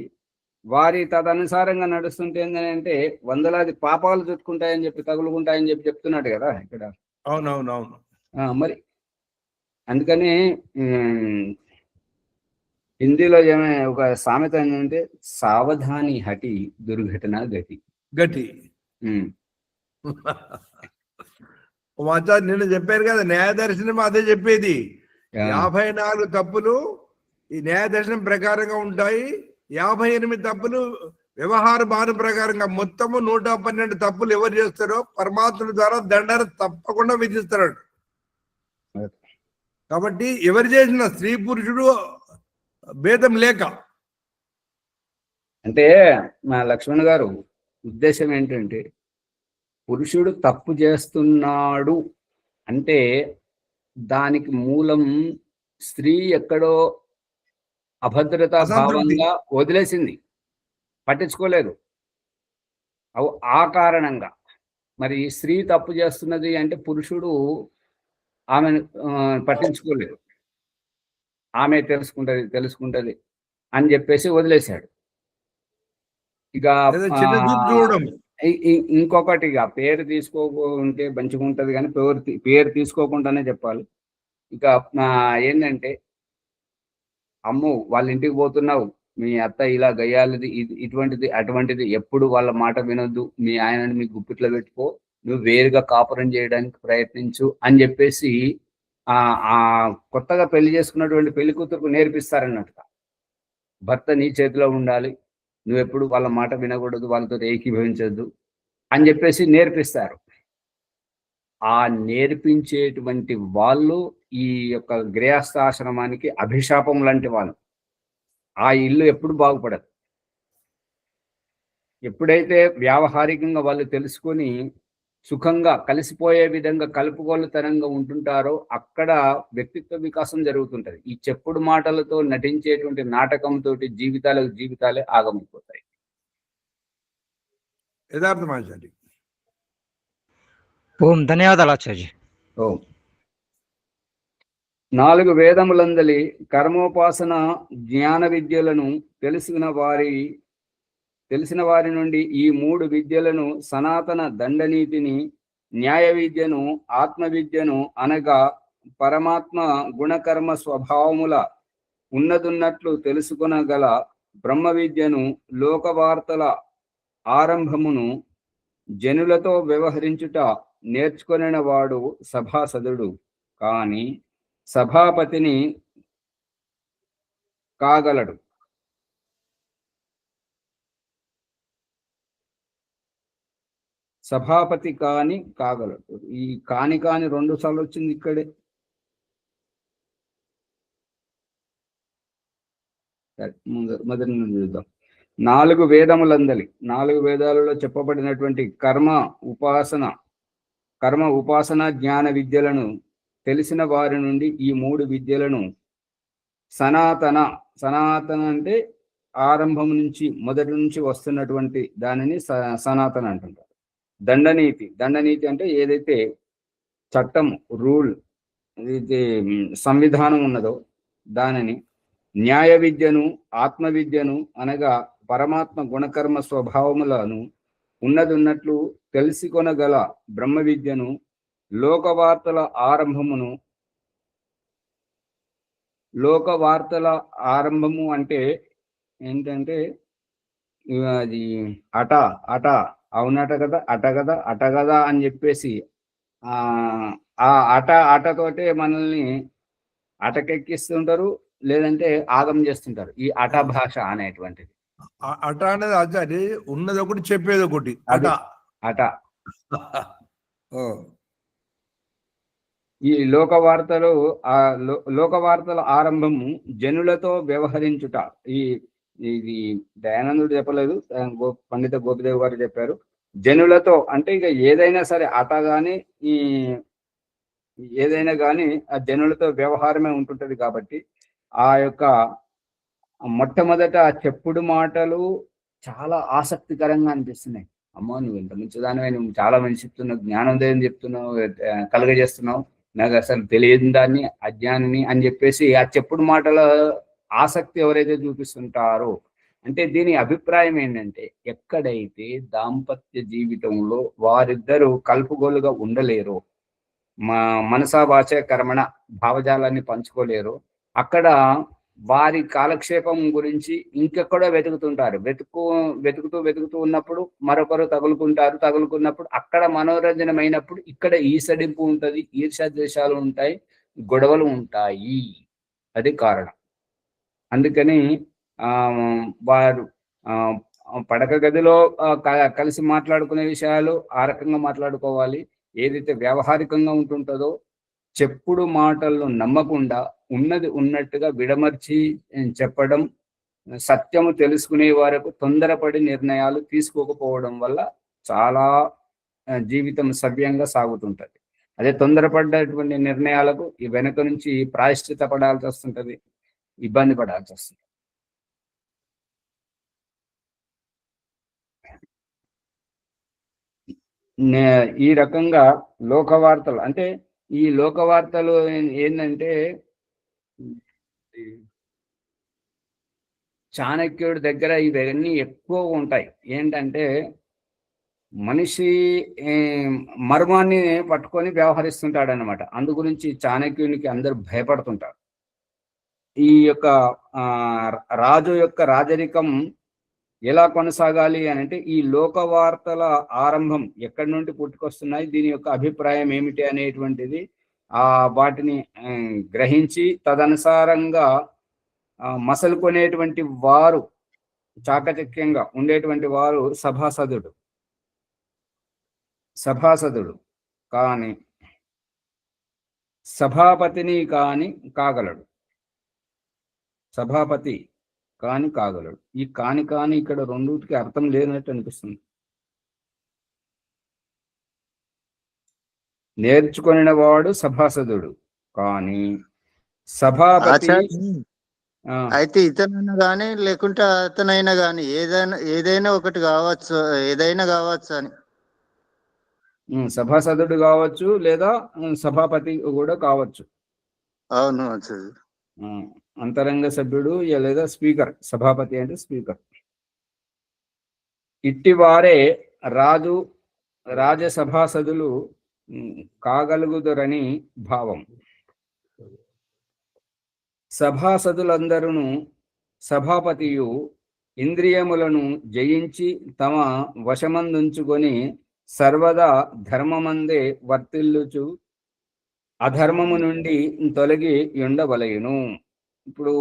వారి తదనుసారంగా నడుస్తుంటే ఏంటంటే వందలాది పాపాలు చుట్టుకుంటాయని చెప్పి తగులుకుంటాయని చెప్పి చెప్తున్నాడు కదా ఇక్కడ. అవునవునవును. మరి అందుకని హిందీలో ఒక సామెత ఏంటంటే సావధాని హటి దుర్ఘటన గతి. నిన్న చెప్పారు కదా న్యాయదర్శనం అదే చెప్పేది. 54 తప్పులు ఈ న్యాయదర్శనం ప్రకారంగా ఉంటాయి, 58 తప్పులు వ్యవహార భారం ప్రకారంగా. మొత్తము 112 తప్పులు ఎవరు చేస్తారో పరమాత్మ ద్వారా దండన తప్పకుండా విధిస్తాడు. కాబట్టి ఎవరు చేసిన స్త్రీ పురుషుడు భేదం లేక. అంటే మా లక్ష్మణ్ గారు ఉద్దేశం ఏంటంటే, పురుషుడు తప్పు చేస్తున్నాడు అంటే దానికి మూలం స్త్రీ ఎక్కడో అభద్రతా భావంగా వదిలేసింది, పట్టించుకోలేదు. ఆ కారణంగా మరి స్త్రీ తప్పు చేస్తున్నది అంటే పురుషుడు ఆమెను పట్టించుకోలేదు, ఆమె తెలుసుకుంటది అని చెప్పేసి వదిలేశాడు. ఇక ఇంకొకటి, ఇక పేరు తీసుకోకుంటే మంచిగా ఉంటది కానీ పేరు తీసుకోకుండానే చెప్పాలి. ఇక ఏంటంటే, అమ్ము వాళ్ళ ఇంటికి పోతున్నావు, మీ అత్త ఇలా గయ్యాలిది, ఇటువంటిది అటువంటిది, ఎప్పుడు వాళ్ళ మాట వినొద్దు, మీ ఆయనని మీ గుప్పిట్లో పెట్టుకో, నువ్వు వేరుగా కాపురం చేయడానికి ప్రయత్నించు అని చెప్పేసి ఆ కొత్తగా పెళ్లి చేసుకున్నటువంటి పెళ్లి కూతురుకు నేర్పిస్తారన్నట్టుగా. భర్త నీ చేతిలో ఉండాలి, నువ్వెప్పుడు వాళ్ళ మాట వినకూడదు, వాళ్ళతో ఏకీభవించద్దు అని చెప్పేసి నేర్పిస్తారు. ఆ నేర్పించేటువంటి వాళ్ళు ఈ యొక్క గృహస్థాశ్రమానికి అభిశాపం లాంటి వాళ్ళు. ఆ ఇల్లు ఎప్పుడు బాగుపడదు. ఎప్పుడైతే వ్యావహారికంగా వాళ్ళు తెలుసుకొని సుఖంగా కలిసిపోయే విధంగా కలుపుగోలుతనంగా ఉంటుంటారో అక్కడ వ్యక్తిత్వ వికాసం జరుగుతుంటది. ఈ చెప్పుడు మాటలతో నటించేటువంటి నాటకంతో జీవితాలే ఆగమైపోతాయి. యథార్థం ఆచార్య. ఓం ధన్యవాదాలు ఆచార్య. ఓం. 4 వేదములందలి కర్మోపాసన జ్ఞాన విద్యలను తెలిసిన వారి నుండి ఈ 3 విద్యలను, సనాతన దండనీతిని, న్యాయ విద్యను, ఆత్మ విద్యను అనగా పరమాత్మ గుణకర్మ స్వభావముల ఉన్నదున్నట్లు తెలుసుకొనగల బ్రహ్మ విద్యను, లోకవార్తల ఆరంభమును జనులతో వ్యవహరించుట నేర్చుకొనిన వాడు సభాసదుడు కాని సభాపతిని కాగలడు. సభాపతి కాగలడు. ఈ కాని 2 సార్లు వచ్చింది ఇక్కడే. మొదటి నుండి చూద్దాం. 4 వేదములందలి, 4 వేదాలలో చెప్పబడినటువంటి కర్మ ఉపాసన జ్ఞాన విద్యలను తెలిసిన వారి నుండి ఈ 3 విద్యలను, సనాతన అంటే ఆరంభం నుంచి మొదటి నుంచి వస్తున్నటువంటి దానిని సనాతన అంటుంటారు. దండనీతి అంటే ఏదైతే చట్టం, రూల్, ఏదైతే సంవిధానం ఉన్నదో దానిని, న్యాయ విద్యను, ఆత్మ విద్యను అనగా పరమాత్మ గుణకర్మ స్వభావములను ఉన్నదున్నట్లు తెలుసుకొనగల బ్రహ్మ విద్యను, లోకవార్తల ఆరంభము అంటే ఏంటంటే అది అట అవునట కదా, అట కదా అని చెప్పేసి ఆ అటతోటే మనల్ని అటకెక్కిస్తుంటారు, లేదంటే ఆగం చేస్తుంటారు. ఈ అట భాష అనేటువంటిది. అట అనేది ఆచార్య ఉన్నది ఒకటి చెప్పేది ఒకటి. అట ఈ లోకవార్తల ఆరంభము జనులతో వ్యవహరించుట. ఇది దయానందుడు చెప్పలేదు, పండిత గోపిదేవ్ గారు చెప్పారు. జనులతో అంటే ఇక ఏదైనా సరే అట గాని ఏదైనా కానీ ఆ జనులతో వ్యవహారమే ఉంటుంటది కాబట్టి ఆ యొక్క మొట్టమొదట ఆ చెప్పుడు మాటలు చాలా ఆసక్తికరంగా అనిపిస్తున్నాయి. అమ్మో, నువ్వు ఇంత మంచిదానివే, నువ్వు చాలా మంచి చెప్తున్నావు, జ్ఞానోదయం చెప్తున్నావు, కలుగజేస్తున్నావు, నాకు అసలు తెలియని దాన్ని, అజ్ఞానిని అని చెప్పేసి ఆ చెప్పుడు మాటల ఆసక్తి ఎవరైతే చూపిస్తుంటారో, అంటే దీని అభిప్రాయం ఏంటంటే, ఎక్కడైతే దాంపత్య జీవితంలో వారిద్దరూ కలుపుగోలుగా ఉండలేరు, మనసా వాచ కర్మణ భావజాలాన్ని పంచుకోలేరు, అక్కడ వారి కాలక్షేపం గురించి ఇంకెక్కడో వెతుకుతుంటారు. వెతుకుతూ ఉన్నప్పుడు మరొకరు తగులుకున్నప్పుడు అక్కడ మనోరంజనమైనప్పుడు ఇక్కడ ఈసడింపు ఉంటది, ఈర్ష్యాద్వేషాలు ఉంటాయి, గొడవలు ఉంటాయి. అది కారణం. అందుకని వారు పడక గదిలో కలిసి మాట్లాడుకునే విషయాలు ఆ రకంగా మాట్లాడుకోవాలి. ఏదైతే వ్యావహారికంగా ఉంటుంటుందో చెప్పుడు మాటలను నమ్మకుండా ఉన్నది ఉన్నట్టుగా విడమర్చి చెప్పడం, సత్యము తెలుసుకునే వరకు తొందరపడి నిర్ణయాలు తీసుకోకపోవడం వల్ల చాలా జీవితం సవ్యంగా సాగుతుంటది. అదే తొందరపడ్డటువంటి నిర్ణయాలకు ఈ వెనుక నుంచి ప్రాయశ్చిత పడాల్సి వస్తుంటది, ఇబ్బంది పడాల్సి వస్తుంది. ఈ రకంగా లోకవార్తలు, అంటే ఈ లోకవార్తలు ఏంటంటే, చాణక్యుడి దగ్గర ఇవన్నీ ఎక్కువ ఉంటాయి. ఏంటంటే మనిషి మర్మాన్ని పట్టుకొని వ్యవహరిస్తుంటాడు అనమాట. అందు గురించి చాణక్యునికి అందరూ భయపడుతుంటారు. ఈ యొక్క రాజు యొక్క రాజరికం ఎలా కొనసాగాలి అని అంటే, ఈ లోకవార్తల ఆరంభం ఎక్కడి నుండి పుట్టుకొస్తున్నాయి, దీని యొక్క అభిప్రాయం ఏమిటి అనేటువంటిది వాటిని గ్రహించి తదనుసారంగా మసలుకొనేటువంటి వారు, చాకచక్యంగా ఉండేటువంటి వారు సభాసదుడు కానీ సభాపతిని కాగలడు. సభాపతి కాగలడు. ఈ కాని ఇక్కడ రెండుకి అర్థం లేనట్టు అనిపిస్తుంది. నేర్చుకొనిన వాడు సభాసదుడు కానీ సభాపతి. అయితే ఇతనైనా గాని లేకుంటే అతనైనా గాని ఏదైనా ఒకటి కావచ్చు, ఏదైనా కావచ్చు అని. సభాసదుడు కావచ్చు, లేదా సభాపతి కూడా కావచ్చు. అవును. అంతరంగ సభ్యుడు లేదా స్పీకర్. సభాపతి అంటే స్పీకర్. ఇట్టివారే రాజసభాసదులు కాగలుగుదరని భావం. సభాసదులందరూ సభాపతియు ఇంద్రియములను జయించి తమ వశమందుంచుకొని సర్వదా ధర్మమందే వర్తిల్లుచు అధర్మము నుండి తొలగి ఉండవలయును. ఇప్పుడు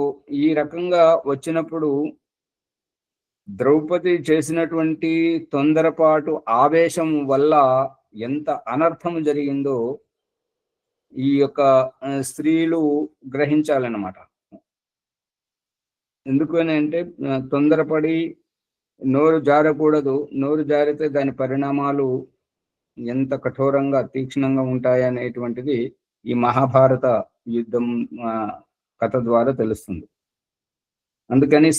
ఈ రకంగా వచ్చినప్పుడు ద్రౌపది చేసినటువంటి తొందరపాటు ఆవేశం వల్ల ఎంత అనర్థం జరిగిందో ఈ యొక్క స్త్రీలు గ్రహించాలన్నమాట. ఎందుకని అంటే, తొందరపడి నోరు జారకూడదు. నోరు జారితే దాని పరిణామాలు ఎంత కఠోరంగా తీక్షణంగా ఉంటాయనేటువంటిది ఈ మహాభారత యుద్ధం కథ ద్వారా తెలుస్తుంది. అందుకని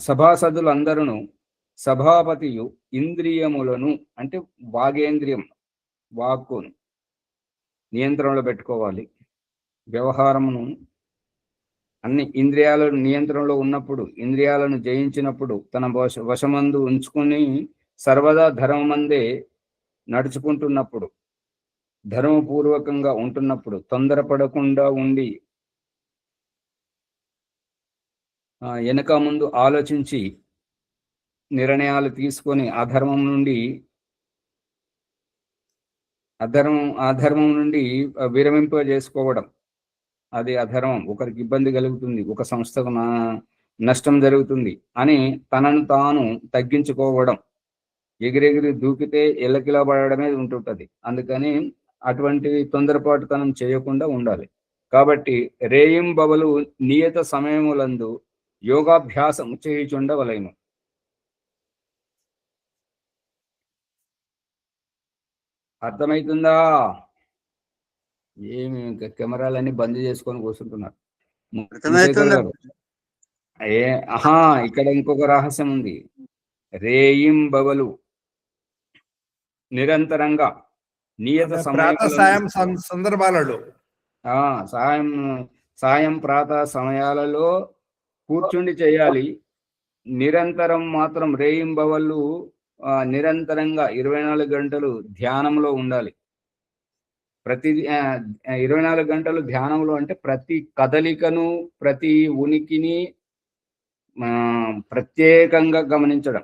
సభాసదులందరూ సభాపతియు ఇంద్రియములను, అంటే వాగేంద్రియం, వాక్కును నియంత్రణలో పెట్టుకోవాలి. వ్యవహారమును అన్ని ఇంద్రియాల నియంత్రణలో ఉన్నప్పుడు, ఇంద్రియాలను జయించినప్పుడు, తన వశమందు ఉంచుకొని సర్వదా ధర్మమందే నడుచుకుంటున్నప్పుడు, ధర్మపూర్వకంగా ఉంటున్నప్పుడు, తొందరపడకుండా ఉండి వెనక ముందు ఆలోచించి నిర్ణయాలు తీసుకొని అధర్మం నుండి విరమింపజేసుకోవడం. అది అధర్మం, ఒకరికి ఇబ్బంది కలుగుతుంది, ఒక సంస్థకు నష్టం జరుగుతుంది అని తనను తాను తగ్గించుకోవడం. ఎగిరెగిరి దూకితే ఎల్లకిలా పడడమే ఉంటుంటది. అందుకని అటువంటి తొందరపాటుతనం చేయకుండా ఉండాలి. కాబట్టి రేయింబవలు నియత సమయములందు యోగాభ్యాసం చేయుచుండవలెను. అర్థమవుతుందా? ఏమి కెమెరాలన్నీ బంద్ చేసుకొని కూర్చుంటున్నారు. అర్థమవుతుందా? ఆహా, ఇక్కడ ఇంకొక రహస్యం ఉంది. రేయింబవలు నిరంతరంగా నియత ప్రాత సమయాలలో సాయం సందర్భాలలో సాయం ప్రాతः సమయాలలో కూర్చుండి చేయాలి. నిరంతరం మాత్రం రేయింబవళ్ళు నిరంతరంగా 24 గంటలు ధ్యానంలో ఉండాలి. ప్రతి 24 గంటలు ధ్యానంలో అంటే ప్రతి కదలికను, ప్రతి ఉనికిని ప్రత్యేకంగా గమనించడం.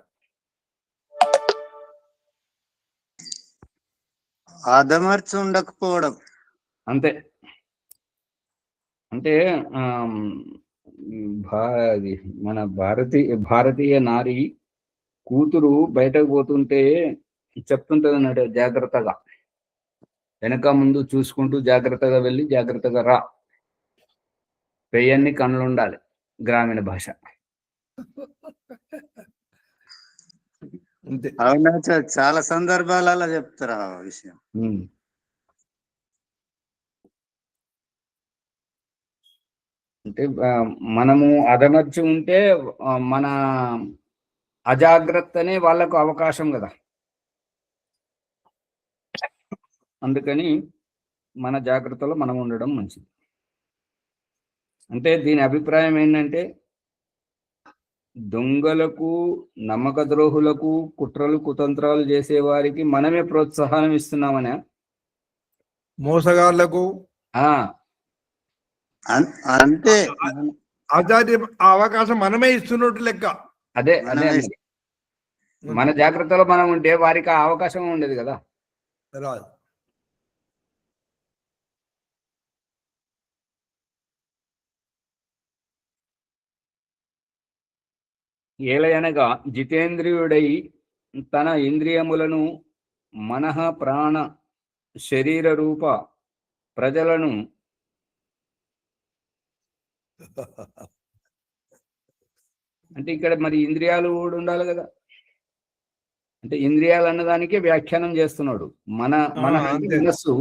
ఆదమర్చి ఉండకపోవడం అంతే. అంటే మన భారతీయ నారి కూతురు బయటకు పోతుంటే చెప్తుంటది అన్నట్టు, జాగ్రత్తగా వెనక ముందు చూసుకుంటూ జాగ్రత్తగా వెళ్ళి జాగ్రత్తగా రా. పెయ్యన్ని కళ్ళు ఉండాలి, గ్రామీణ భాష. అవునా సార్, చాలా సందర్భాలలో చెప్తారు ఆ విషయం. అంటే మనము అదమర్చి ఉంటే మన అజాగ్రత్తనే వాళ్ళకు అవకాశం కదా. అందుకని మన జాగ్రత్తలో మనం ఉండడం మంచిది. అంటే దీని అభిప్రాయం ఏంటంటే, దొంగలకు, నమ్మక ద్రోహులకు, కుట్రలు కుతంత్రాలు చేసే వారికి మనమే ప్రోత్సాహం ఇస్తున్నామనే, మోసగాళ్లకు అంటే ఆచార్య అవకాశం మనమే ఇస్తున్నట్టు లెక్క. అదే మన జాగ్రత్తలో మనం ఉంటే వారికి ఆ అవకాశం ఉండేది కదా. ఏలయనగా జితేంద్రియుడై తన ఇంద్రియములను మనః ప్రాణ శరీర రూప ప్రజలను అంటే ఇక్కడ మరి ఇంద్రియాలు కూడా ఉండాలి కదా. అంటే ఇంద్రియాలు అన్నదానికి వ్యాఖ్యానం చేస్తున్నాడు. మన మనస్సు,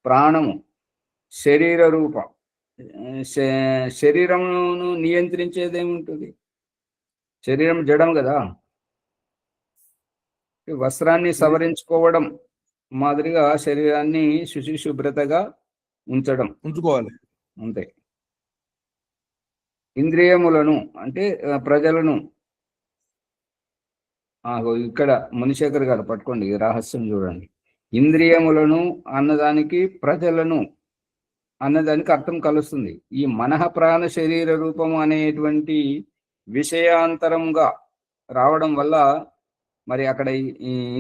ప్రాణము, శరీర రూప. శరీరమును నియంత్రించేది ఏముంటుంది? శరీరం జడం కదా. వస్త్రాన్ని సవరించుకోవడం మాదిరిగా శరీరాన్ని శుభ్రతగా ఉంచుకోవాలి అంతే. ఇంద్రియములను అంటే ప్రజలను, ఇక్కడ మునిశేఖర్ గారు పట్టుకోండి, రహస్యం చూడండి. ఇంద్రియములను అన్నదానికి ప్రజలను అన్నదానికి అర్థం కలుస్తుంది. ఈ మనః ప్రాణ శరీర రూపము అనేటువంటి విషయాంతరంగా రావడం వల్ల మరి అక్కడ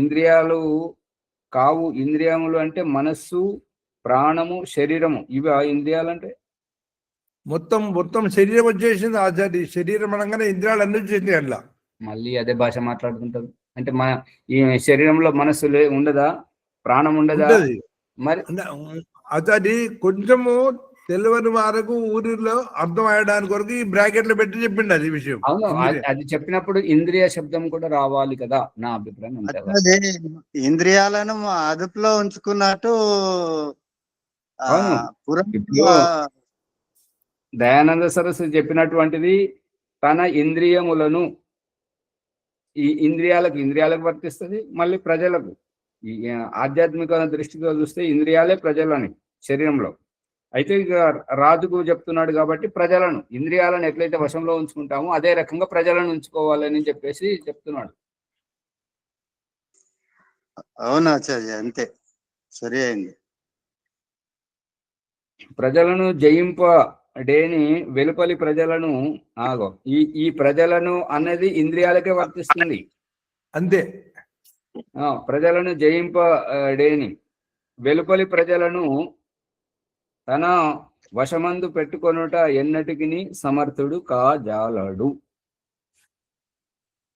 ఇంద్రియాలు కావు. ఇంద్రియములు అంటే మనస్సు, ప్రాణము, శరీరము. ఇవి ఇంద్రియాలు అంటే మొత్తం శరీరం వచ్చేసింది ఆచార్య. శరీరం అనగానే ఇంద్రియాలు అన్ని వచ్చేసింది. అట్లా మళ్ళీ అదే భాష మాట్లాడుకుంటారు. అంటే మన ఈ శరీరంలో మనస్సు ఉండదా, ప్రాణం ఉండదా? మరి ఆచార్య కొంచెము తెలియని వారికి ఊరిలో అర్థం అయ్యడానికి కొరకు ఈ బ్రాకెట్లు పెట్టి చెప్పిండు అది విషయం. అవును, అది చెప్పినప్పుడు ఇంద్రియ శబ్దం కూడా రావాలి కదా, నా అభిప్రాయం. ఇంద్రియాలను అదుపులో ఉంచుకున్నట్టు దయానంద సరస్వతి చెప్పినటువంటిది తన ఇంద్రియములను, ఈ ఇంద్రియాలకు వర్తిస్తుంది. మళ్ళీ ప్రజలకు, ఈ ఆధ్యాత్మిక దృష్టితో చూస్తే ఇంద్రియాలే ప్రజలని శరీరంలో. అయితే ఇక రాజుకు చెప్తున్నాడు కాబట్టి ప్రజలను, ఇంద్రియాలను ఎట్లయితే వశంలో ఉంచుకుంటామో అదే రకంగా ప్రజలను ఉంచుకోవాలని చెప్పేసి చెప్తున్నాడు. అవునాచార్య, అంతే, సరే అయింది. ప్రజలను జయింపడేని వెలుపలి ప్రజలను ఈ ప్రజలను అన్నది ఇంద్రియాలకే వర్తిస్తుంది అంతే. ప్రజలను జయింపడేని వెలుపలి ప్రజలను తన వశమందు పెట్టుకొనుట ఎన్నటికి సమర్థుడు కాజాలడు.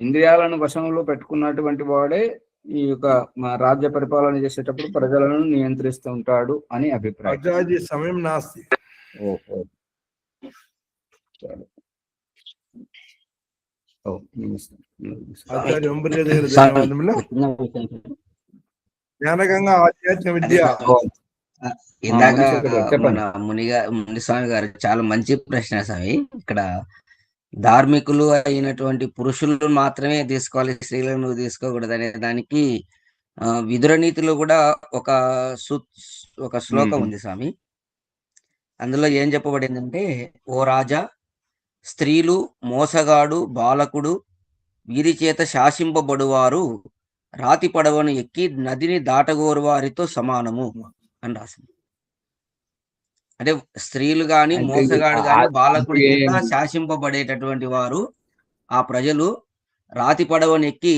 ఇంద్రియాలను వశంలో పెట్టుకున్నటువంటి వాడే ఈ యొక్క రాజ్య పరిపాలన చేసేటప్పుడు ప్రజలను నియంత్రిస్తూ ఉంటాడు అని అభిప్రాయం. సమయం నాస్తి. ఓహో, జ్ఞానగంగా ఆధ్యాత్మిక విద్య ఇందాక మునిశేఖర్ గారు మన చెప్పండి. మునిస్వామి గారు చాలా మంచి ప్రశ్న స్వామి. ఇక్కడ ధార్మికులు అయినటువంటి పురుషులు మాత్రమే తీసుకోవాలి, స్త్రీలను నువ్వు తీసుకోకూడదు అనే దానికి విదుర నీతిలో కూడా ఒక శ్లోకం ఉంది స్వామి. అందులో ఏం చెప్పబడిందంటే, ఓ రాజా, స్త్రీలు మోసగాడు బాలకుడు వీరి చేత శాసింపబడువారు రాతి పడవను ఎక్కి నదిని దాటగోరు వారితో సమానము అని రాసింది. అంటే స్త్రీలు గాని, అయితే మోసగాడు గాని, బాలకుడి చేత అంటే శాసింపబడేటటువంటి వారు, ఆ ప్రజలు రాతి పడవను ఎక్కి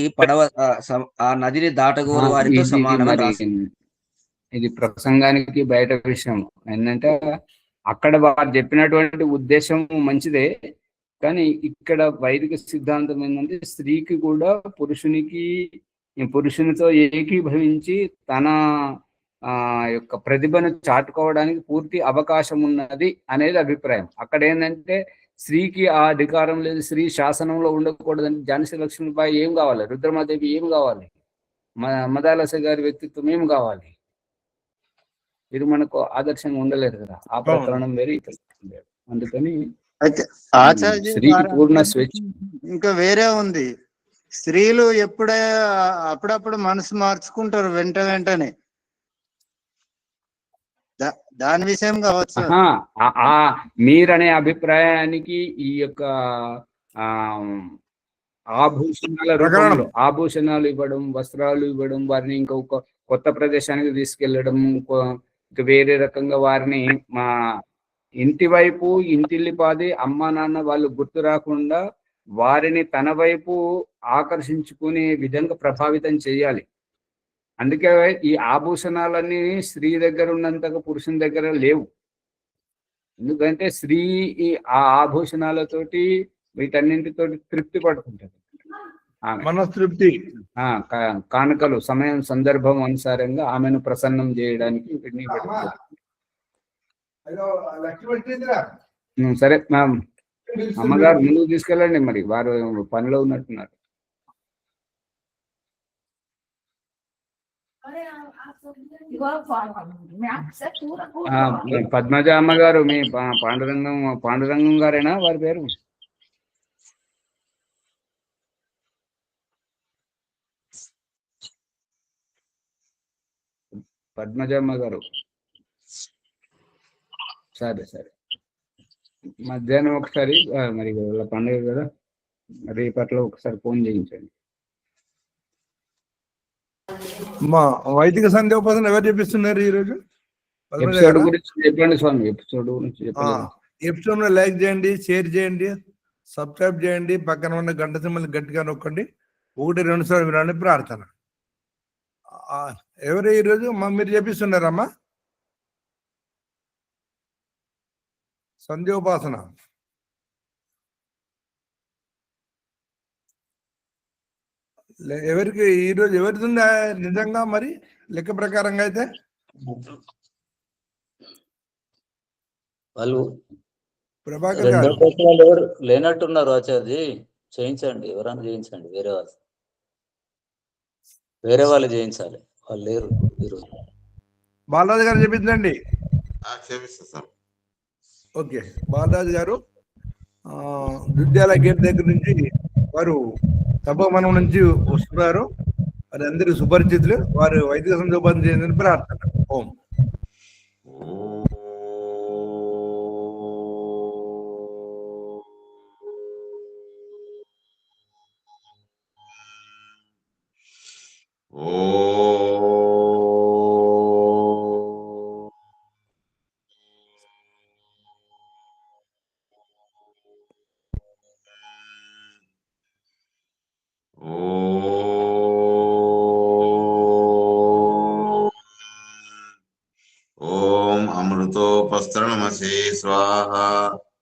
ఆ నదిని దాటగోరు వారితో ఇది సమానం అని మరి రాసింది. ఇది ప్రసంగానికి బయట విషయం ఏంటంటే, అక్కడ వారు చెప్పినటువంటి ఉద్దేశం మంచిదే, కానీ ఇక్కడ వైదిక సిద్ధాంతం ఏంటంటే స్త్రీకి కూడా పురుషునితో ఏకీభవించి తన యొక్క ప్రతిభను చాటుకోవడానికి పూర్తి అవకాశం ఉన్నది అనేది అభిప్రాయం. అక్కడ ఏంటంటే స్త్రీకి ఆ అధికారం లేదు, స్త్రీ శాసనంలో ఉండకూడదని ఝాన్సీ లక్ష్మీబాయి ఏం కావాలి, రుద్రమాదేవి ఏం కావాలి, మదాలస గారి వ్యక్తిత్వం ఏం కావాలి, ఇది మనకు ఆదర్శంగా ఉండలేదు కదా. ఆ ప్రకరణం వేరే ఈ ప్రకరణం వేరు. అందుకని అయితే ఆచార్య స్త్రీకి పూర్ణ స్వేచ్ఛ. ఇంకా వేరే ఉంది. స్త్రీలు అప్పుడప్పుడు మనసు మార్చుకుంటారు వెంటనే. దాని విషయం కావచ్చు. మీరనే అభిప్రాయానికి ఈ యొక్క ఆభూషణాల రూపంలో ఆభూషణాలు ఇవ్వడం, వస్త్రాలు ఇవ్వడం, వారిని ఇంకొక కొత్త ప్రదేశానికి తీసుకెళ్లడం, వేరే రకంగా వారిని మా ఇంటి వైపు ఇంటిల్లిపాది అమ్మా నాన్న వాళ్ళు గుర్తు రాకుండా వారిని తన వైపు ఆకర్షించుకునే విధంగా ప్రభావితం చేయాలి. అందుకే ఈ ఆభూషణాలన్నీ స్త్రీ దగ్గర ఉన్నంతగా పురుషుని దగ్గర లేవు. ఎందుకంటే స్త్రీ ఆ ఆభూషణాలతోటి వీటన్నింటితోటి తృప్తి పడుతుంటది. మనస్తృప్తి, కానుకలు సమయం సందర్భం అనుసారంగా ఆమెను ప్రసన్నం చేయడానికి వీటిని పెడుతుంది. సరే అమ్మగారు ముందుకు తీసుకెళ్ళండి, మరి వారు పనిలో ఉన్నట్టున్నారు. పద్మజ అమ్మగారు, మీ పాండురంగం గారేనా వారి పేరు? పద్మజమ్మ గారు, సరే మధ్యాహ్నం ఒకసారి, మరి వాళ్ళ పండుగ కదా, రేపట్లో ఒకసారి ఫోన్ చేయించండి. మా వైదిక సంధ్యోపాసన ఎవరు చెప్పిస్తున్నారు ఈరోజు? ఎపిసోడ్ గురించి చెప్పండి స్వామి. ఎపిసోడ్ గురించి చెప్పండి. ఎపిసోడ్ లైక్ చేయండి, షేర్ చేయండి, సబ్స్క్రైబ్ చేయండి, పక్కన ఉన్న గంట సింబల్ గట్టిగా నొక్కండి. 1-2 సార్లు వినండి ప్రార్థన. ఎవరు ఈరోజు మీరు చెప్పిస్తున్నారమ్మా సంధ్యోపాసన? ఎవరికి ఈరోజు ఎవరిది నిజంగా? మరి లెక్క ప్రకారంగా అయితే వాళ్ళు ప్రభాకర్ గారు ఎవరు లేనట్టున్నారు. ఆచార్య చేయించండి, ఎవరైనా చేయించండి. వేరే వాళ్ళు చేయించాలి, వాళ్ళు లేరు ఈరోజు. బాలరాజు గారు చెప్పిందండి. ఓకే, బాలరాజు గారు దుద్యాల గేట్ దగ్గర నుంచి వారు తపోవనం నుంచి వస్తున్నారు. వారి అందరూ సుపరిచితులు. వారు వైదిక సంధ్యోపాసన చేయాలని ప్రార్థన. ఓం अमृतोपस्तरणमसि स्वाहा।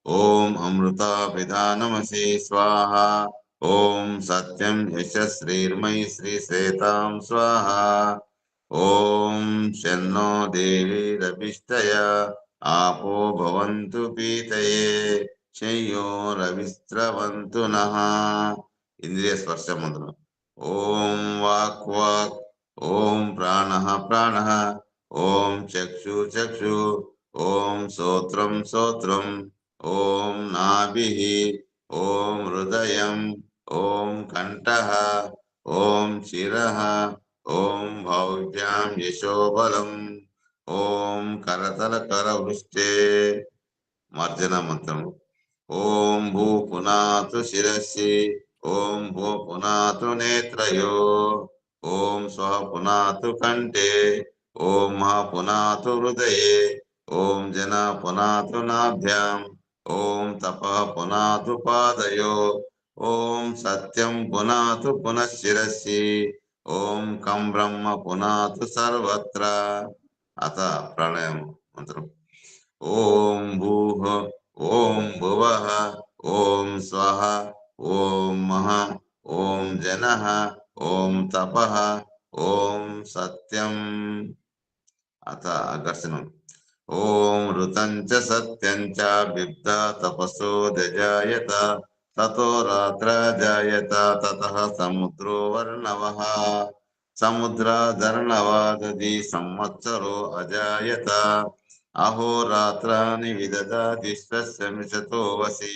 ओम अमृतापिधानमसि स्वाहा। ओम सत्यं यशस्श्रीर्मयि श्रीश्वेतां स्वाहा। ओम शन्नो देवीरभिष्टय आपो भवन्तु पीतये शय्योरविस्रवन्तु नः। इंद्रिय स्पर्श मंत्र। ओम वाक् वाक्, ओम प्राणः प्राणः, ఓం చక్షు చక్షు, ఓం శ్రోత్రం శ్రోత్రం, ఓం నాభిః, ఓం హృదయం, ఓం కంఠః, ఓం శిరః, ఓం భౌవ్యాం యశోబలం, ఓం కరతల కరవృష్టే. మార్జన మంత్రం. ఓం భూ పునాతు శిరసి, ఓం భూ పునాతు నేత్రయో, ఓం స్వ పునాతు కంఠే, ఓం మహ పునాతు హృదయే, ఓం జన పునాతు నాభ్యాం, ఓం తప పునాతు పాదయో, ఓం సత్యం పునాతు పునఃశిరసి, ఓం కం బ్రహ్మ పునాతు సర్వత్ర. అత ప్రణయం మంత్రం. ఓం భూః, ఓం భువః, ఓం స్వః, ఓం మహ, ఓం జనః, ఓం తపః, ఓం సత్యం. అత అఘర్షణం. ఓం ఋతం చ సత్యం చ బిబ్ద తపసో దజాయత, తతో రాత్ర జాయత, తతః సముద్రో వర్ణవః, సముద్రాధర్ణవాదది సంవత్సరో అజాయత, అహోరాత్రాని విదదాతి స్వస్యమిషతో వసి,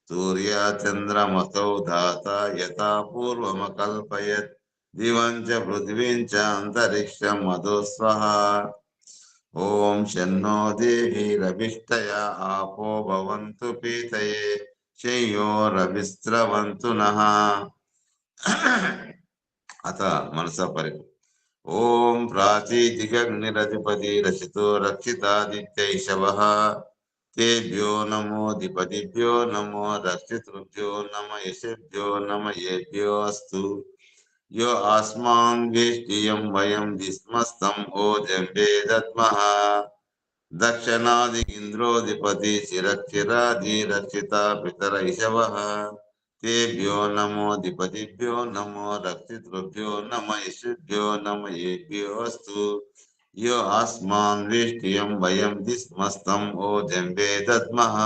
సూర్యచంద్రమసౌ ధాత యథా పూర్వమకల్పయత్, దివం చ పృథివీం చ అంతరిక్షం మధు స్వః. ఓం శన్నో దేవీరభిష్టయ ఆపో భవంతు పీతయే, శయ్యోరవిస్రవంతు నః. అత మనస పరిపు. ఓం ప్రాచీదిగగ్నిరధిపతి రచితో రక్షితాదిత్యైషవః, తేభ్యో నమోధిపతిభ్యో నమో రక్షితృభ్యో నమ యశభ్యో నమ ఏభ్యో అస్తు. యో ఆస్మాన్ వేష్టియం వయం దిస్మస్తం ఓజంబే దద్మః, దక్షిణాది ఇంద్రోధిపతి శిరక్షిరాది రక్షిత పితరైషవః, తేభ్యో నమోధిపతిభ్యో నమో రక్షితృభ్యో నమ యశుభ్యో నమ ఏభ్యో అస్తు. యో ఆస్మాన్ వేష్టియం వయం దిస్మస్తం ఓజంబే దద్మః,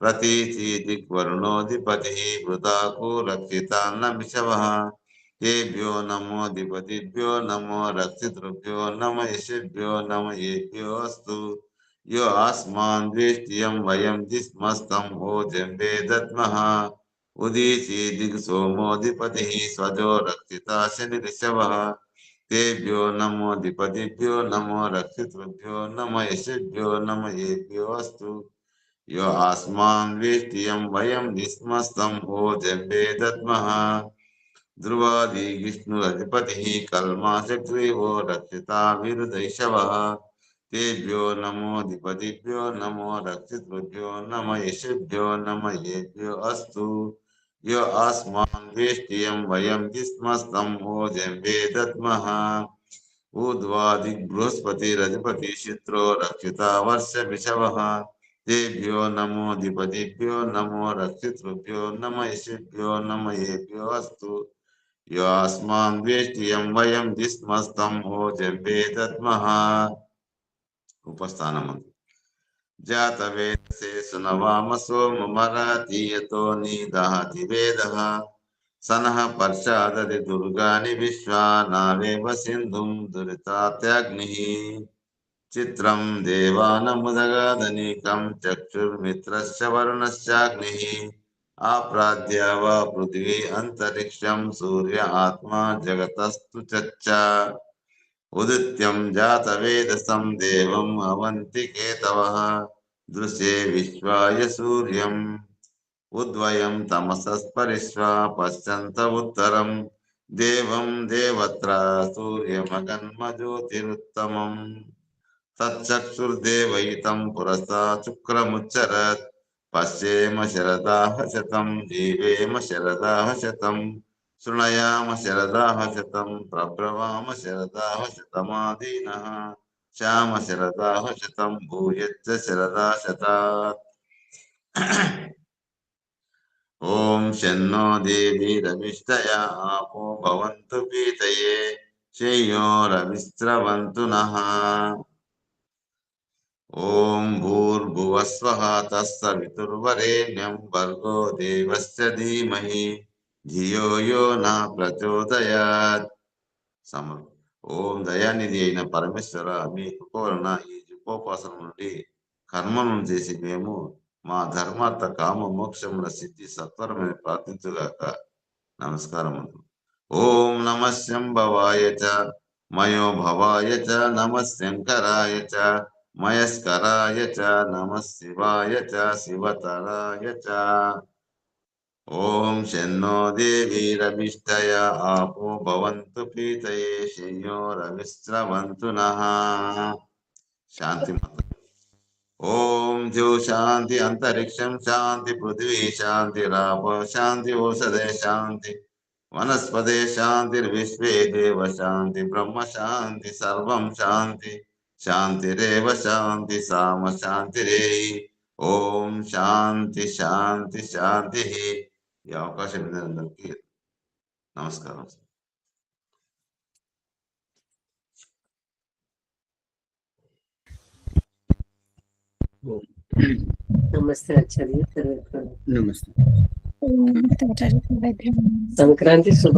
ప్రతీతి దిగ్వరుణోధిపతి వృతాకో రక్షితాన్నమిషవః, తేభ్యో నమోధిపతిభ్యో నమో రక్షితృభ్యో నమ యశుభ్యో నమ ఏభ్యో అస్తు. యో ఆస్మాన్ వేష్టియం వయం దిస్మస్తం ఓజంబే దద్మః, ఉదీచి దిగ్సోమోధిపతి స్వజో రక్షితా శనిరిషవః, తేభ్యో నమోధిపతిభ్యో నమో రక్షితృభ్యో నమ యశుభ్యో నమ ఏభ్యో అస్తు. యో ఆస్మాన్ వేష్టియం వయం దిస్మస్తం ఓజంబే దద్మః, ధ్రువాది విష్ణురధిపతి కల్మాషగ్రీవో రక్షితా విరుదైషవః, తేభ్యో నమోధిపతిభ్యో నమో రక్షితృభ్యో నమ యశుభ్యో నమ ఏభ్యో అస్తు. యో ఆస్మాన్ వేష్టియం వయం దిస్మస్తం ఓజంబే దద్మః, ఊర్ధ్వాదిక్ బృహస్పతిరధిపతి శుక్రో రక్షితా వర్షభిషవః, తేభ్యో నమోధిపతిభ్యో నమో రక్షితృభ్యో నమ యశుభ్యో నమ ఏభ్యో అస్తు. యో ఆస్మాన్ వేష్టియం వయం దిస్మస్తం ఓజంబే దద్మః. ఉపస్థానమంత్రం. జాతవేదసే సునవామసో మమరాతీయతో నీదహతి వేదః, సనః పర్షాదతి దుర్గాని విశ్వా నావేవ సింధుం దురితాత్యగ్నిః, చిత్రం దేవానముదగాదనీకం చక్షుర్మిత్రశ్చ వరుణశ్చాగ్నిః, ఆప్రాద్య వా పృథివీ అంతరిక్షం సూర్య ఆత్మా జగతస్తు చచ్చ. ఉదిత్యం జాతవేదసం దేవం అవంతి కేతవః, దృశే విశ్వాయ సూర్యం, ఉద్వయం తమసస్పరిశ్వా పశ్చంత ఉత్తరం, దేవం దేవత్ర సూర్యమగన్మ జ్యోతిరుత్తమం. తచ్చక్షుర్దేవయితం పురస్తా శుక్రముచ్చరత్, పశ్యేమ శరదాః శతం జీవేమ శరదాః శతం, శృణయామ శరదాః శతం ప్రబ్రవామ శరదాః శతమాదీనః, శ్యామ శరదాః శతం భూయచ్చ శరదా శతాత్. ఓం శన్నో దేవీరవిష్టయా ఆపో భవంతు పీతయే, శయ్యోరవిస్రవంతు నః. ఓం భూర్భువస్వః తత్సవితుర్వరేణ్యం భర్గో దేవస్య ధీమహి ధియో యో న ప్రచోదయాత్. ఓం దయానిధి అయిన పరమేశ్వర, మీ కృప వలన ఈ జపోపాసన నుండి కర్మలను చేసి మేము మా ధర్మార్థ కామ మోక్షముల సిద్ధి సత్వరమని ప్రార్థించుగాక. నమస్కారం. ఓం నమ శంభవాయ చ మయో భవాయ చ నమ శంకరాయ చ మయస్కరాయ చ నమ శివాయ చ శివతరాయ చ. ఓం శన్నో దేవీరవిష్టయ ఆపో భవంతు ప్రీతయే శయ్యో రవిస్రవంతు నః. శాంతి. ఓం జ్యో శాంతి అంతరిక్షం శాంతి పృథివీ శాంతి రాపో శాంతి ఓషధే శాంతి వనస్పదే శాంతి విశ్వే దేవ శాంతి బ్రహ్మ శాంతి సర్వం శాంతి శాంతిరేవ శాంతి సామ శాంతిరే. ఓం శాంతి శాంతి శాంతి. ఈ అవకాశం అందరికీ నమస్కారం. నమస్తే ఆచార్య. నమస్తే. సంక్రాంతి శుభ